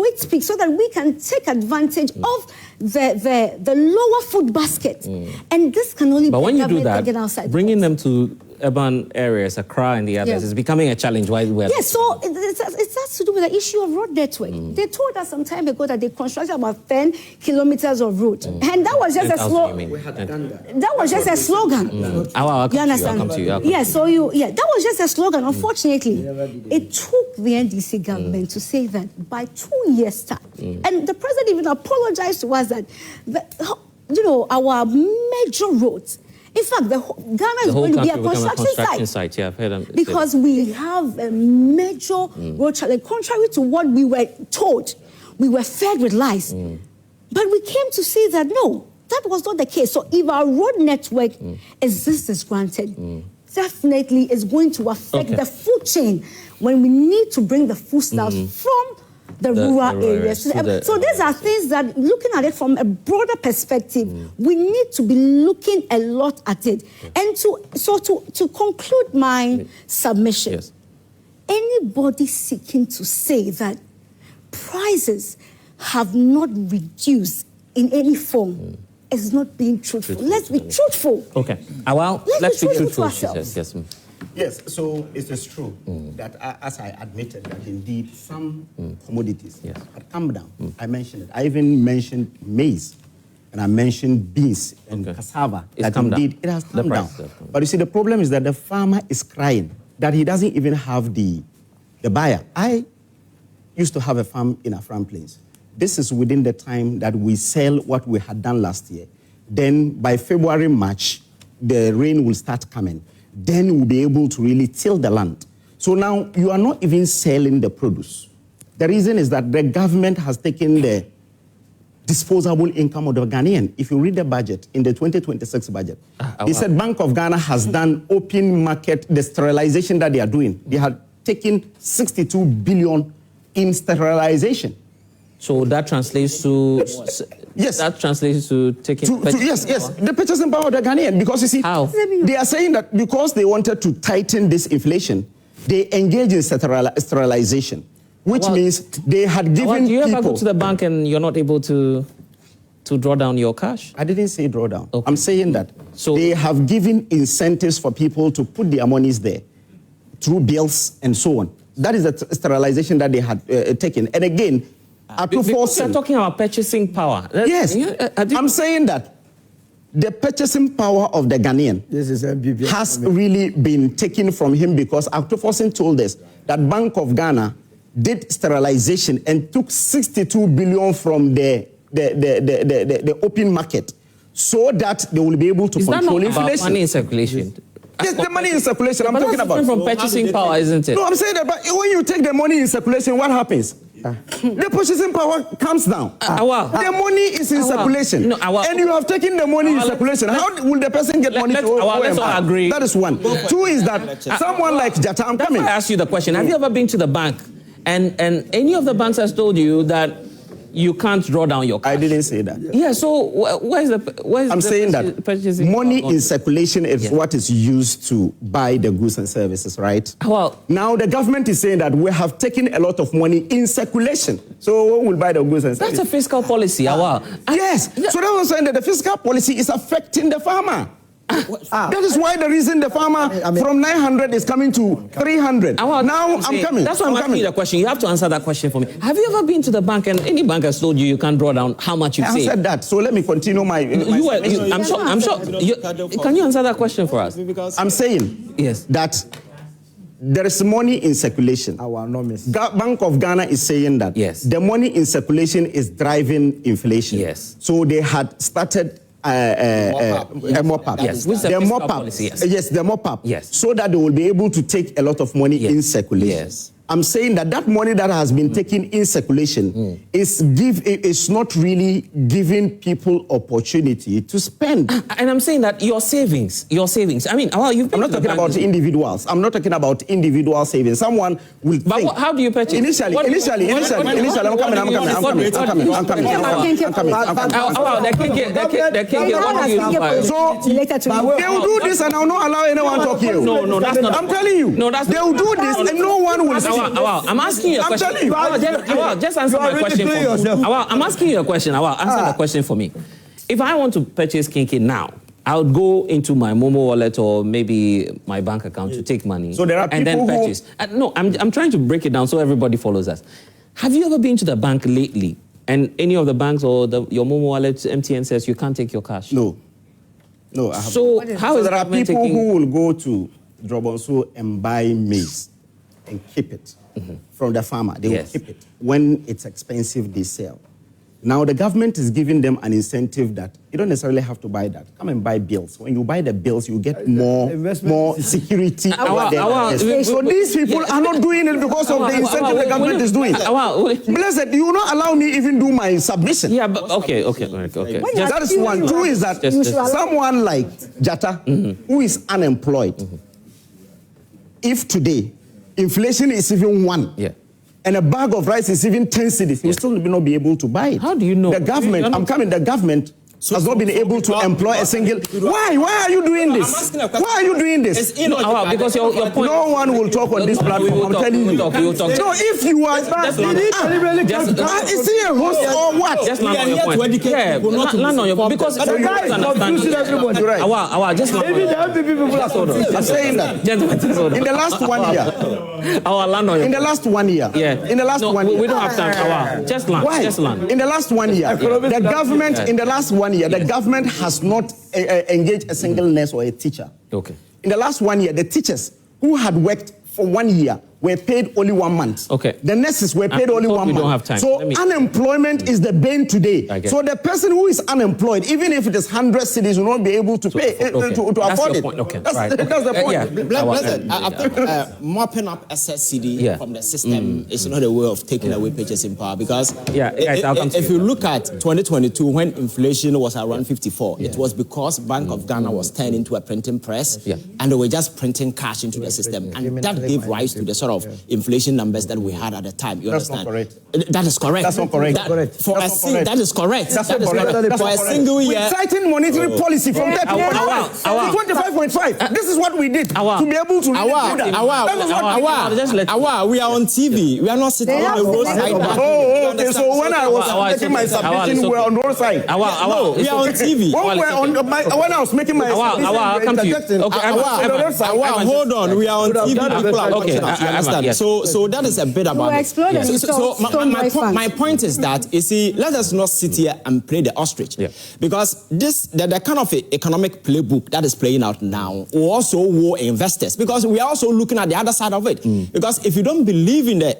its peak so that we can take advantage of the lower food basket. And this can only but be when you do that, outside bringing them to urban areas, Accra and the others, is becoming a challenge. Why? Yes, so it has to do with the issue of road network. They told us some time ago that they constructed about 10 kilometers of road. And that was just a slogan. That was just a slogan. You understand? That was just a slogan. Unfortunately, it took the NDC government to say that by 2 years' time. And the president even apologized to us that, our major roads, in fact, Ghana is going to be a construction site. Yeah, I've heard them because we have a major road challenge. Contrary to what we were told, we were fed with lies. But we came to see that no, that was not the case. So if our road network is granted, definitely is going to affect the food chain when we need to bring the foodstuffs from the rural areas. So these are things that, looking at it from a broader perspective, we need to be looking a lot at it. And to conclude my submission, anybody seeking to say that prices have not reduced in any form is not being truthful. Let's be truthful. Okay. Awal, let's be truthful. Yes, so it is true that as I admitted that indeed some commodities had come down. I mentioned it. I even mentioned maize and I mentioned beans and cassava. It has come down. But you see, the problem is that the farmer is crying that he doesn't even have the buyer. I used to have a farm in Afram Plains. This is within the time that we sell what we had done last year. Then by February, March, the rain will start coming. Then we'll be able to really till the land. So now you are not even selling the produce. The reason is that the government has taken the disposable income of the Ghanaian. If you read the budget, in the 2026 budget, they said Bank of Ghana has done open market, the sterilization that they are doing. They had taken 62 billion in sterilization. So that translates to... Yes. That translates to taking... Yes, the purchasing power of the Ghanaian. Because you see, how? They are saying that because they wanted to tighten this inflation, they engage in sterilization, which means they had given do you people... ever go to the bank and you're not able to draw down your cash? I didn't say draw down. Okay. I'm saying that they have given incentives for people to put their monies there through bills and so on. That is the sterilization that they had taken. And again... Because you're talking about purchasing power. Yes, I'm saying that the purchasing power of the Ghanaian has really been taken from him because Aktofosin told us that Bank of Ghana did sterilization and took 62 billion from the open market so that they will be able to control inflation. Is that not about money in circulation? Yes, the money in circulation I'm talking about. From purchasing power, isn't it? No, I'm saying that, but when you take the money in circulation, what happens? The purchasing power comes down. The money is in circulation. And you have taken the money in circulation. How will the person get money to let's all agree. That is one. Two is that someone like Jata, I'm coming. I ask you the question. Have you ever been to the bank and any of the banks has told you that you can't draw down your cash? I didn't say that. Yeah, so I'm saying that money in circulation is what is used to buy the goods and services, right? Well, now the government is saying that we have taken a lot of money in circulation. So who will buy the goods and services? That's a fiscal policy. Yes. So that was saying that the fiscal policy is affecting the farmer. That is why the reason the farmer from 900 is coming to 300. Now I'm coming. That's why I'm asking you the question. You have to answer that question for me. Have you ever been to the bank and any bank has told you you can't draw down how much you say? I answered that. So let me continue my... I'm sure. Can you answer that question for us? I'm saying that there is money in circulation. Bank of Ghana is saying that the money in circulation is driving inflation. Yes. So they had started a mop-up. Yes, the mop-up. Yes, the mop-up. Yes. So that they will be able to take a lot of money in circulation. Yes. I'm saying that money that has been taken in circulation is not really giving people opportunity to spend. And I'm saying that your savings. I mean, I'm not talking about individuals. I'm not talking about individual savings. Someone will think. But how do you purchase? Initially, I'm coming. So they will do this and I will not allow anyone to talk here. No, that's not. I'm telling you. No, that's they will do this and no one will. I'm asking you a question. Just answer my question for me. I'm asking you a question. Answer the question for me. If I want to purchase Kinky now, I would go into my Momo wallet or maybe my bank account to take money. So there are people and then purchase. No, I'm trying to break it down so everybody follows us. Have you ever been to the bank lately and any of the banks or your Momo wallet, MTN says you can't take your cash? No, I haven't. So how is there are people who will go to Drobonso and buy maize and keep it from the farmer. They will keep it. When it's expensive, they sell. Now, the government is giving them an incentive that you don't necessarily have to buy that. Come and buy bills. When you buy the bills, you get more security. So these people are not doing it because of the incentive the government is doing. Blessed, you will not allow me even do my submission. Yeah, but okay. That is one. Two is that someone like Jatta, who is unemployed, if today inflation is even 1, and a bag of rice is even 10 cedis, he will still not be able to buy it. How do you know? The government, the government has not been able to employ a single. Why are you doing this? Why are you doing this? Because your point. No one will talk on this platform. I'm telling you. No, if you are, is he a host or what? Just land on your point. Yeah, land on your point. Because the guy is confusing everybody, right? Just land on your point. Maybe the people are I'm saying that. In the last 1 year. Land on your In the last 1 year. Yeah. In the last 1 year. We don't have time. Just land. Why? Just land. In the last 1 year, the government, in the last 1 year, the government has not engaged a single nurse or a teacher. Okay. In the last 1 year, the teachers who had worked for 1 year were paid only 1 month. Okay. The nurses were paid only 1 month. We don't have time. So unemployment is the bane today. So the person who is unemployed, even if it is 100 cities, will not be able to pay to afford it. Okay. That's the point. I think mopping up SSCD from the system is not a way of taking away purchasing power, because if you look at 2022, when inflation was around 54, it was because Bank of Ghana was turned into a printing press and they were just printing cash into the system, and that gave rise to the sort of inflation numbers that we had at the time. You understand? Not correct. That is correct. That's not correct. That is correct. That's not correct. For a single year. We tightened monetary policy from 30.5 to 25.5. This is what we did to be able to do that. We are on TV. We are not sitting on the roadside. Okay. So when I was making my submission, we were on the roadside. No, we are on TV. When I was making my submission, hold on. We are on TV. Okay, I understand. So that is a bit about it. So my point is that, you see, let us not sit here and play the ostrich. Because the kind of economic playbook that is playing out now will also war investors, because we are also looking at the other side of it. Because if you don't believe in the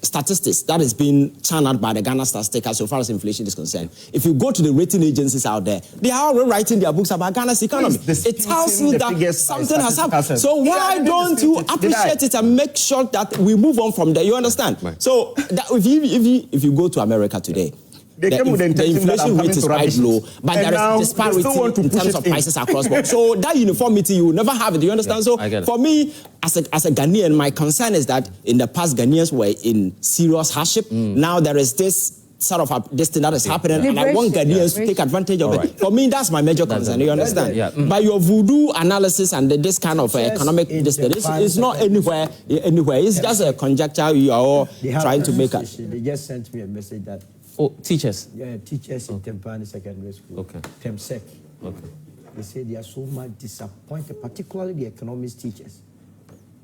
statistics that is being channeled by the Ghana Statistics so far as inflation is concerned, if you go to the rating agencies out there, they are already writing their books about Ghana's economy. It tells you that something has happened. So why don't you appreciate it and make sure that we move on from there? You understand? Right. So that if you go to America today, the inflation rate is quite low, but there is disparity in terms of prices across board. So that uniformity, you will never have it. Do you understand? So for me, as a Ghanaian, my concern is that in the past, Ghanaians were in serious hardship. Now there is this sort of this thing that is happening, and I want Ghanaians to take advantage of it. For me, that's my major concern. You understand? By your voodoo analysis and this kind of economic it's not anywhere. It's just a conjecture you are all trying to make. They just sent me a message that. Oh, teachers? Yeah, teachers in Tempani Secondary School. Okay. TEMSEC. Okay. They say they are so much disappointed, particularly the economics teachers,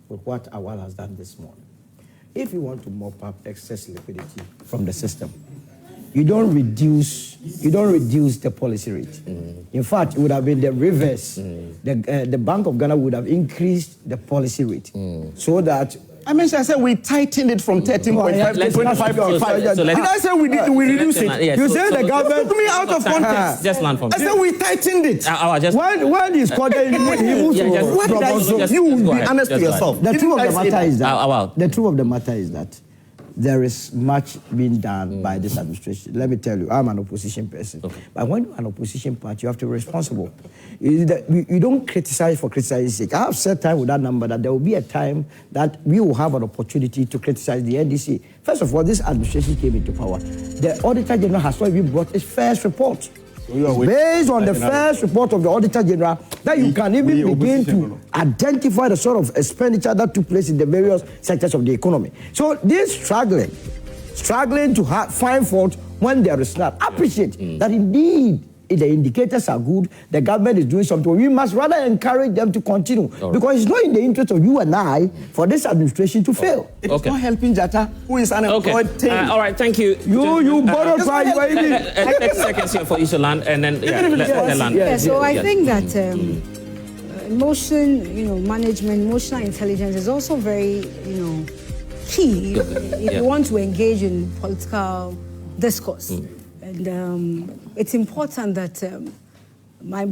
with what Awal has done this morning. If you want to mop up excess liquidity from the system, you don't reduce the policy rate. In fact, it would have been the reverse. The Bank of Ghana would have increased the policy rate so that I mentioned, I said we tightened it from 13.5 to 25.5. Did I say we reduced it? You say the government took me out of context. Just land from. I said we tightened it. When he's called, you be honest to yourself. The truth of the matter is that. The truth of the matter is that there is much being done by this administration. Let me tell you, I'm an opposition person. Okay. But when you're an opposition party, you have to be responsible. You don't criticize for criticizing sake. I have said time with that number that there will be a time that we will have an opportunity to criticize the NDC. First of all, this administration came into power. The Auditor General has not even brought its first report. Based on the first report of the Auditor General, that you can even begin to identify the sort of expenditure that took place in the various sectors of the economy. So this struggling to find fault when there is not. Appreciate that indeed, if the indicators are good, the government is doing something. We must rather encourage them to continue because it's not in the interest of you and I for this administration to fail. It's not helping Jata, who is unemployed. All right, thank you. You borrowed 30 seconds here for Isoland, and then let land. So I think that emotion, management, emotional intelligence is also very, key if you want to engage in political discourse. And it's important that my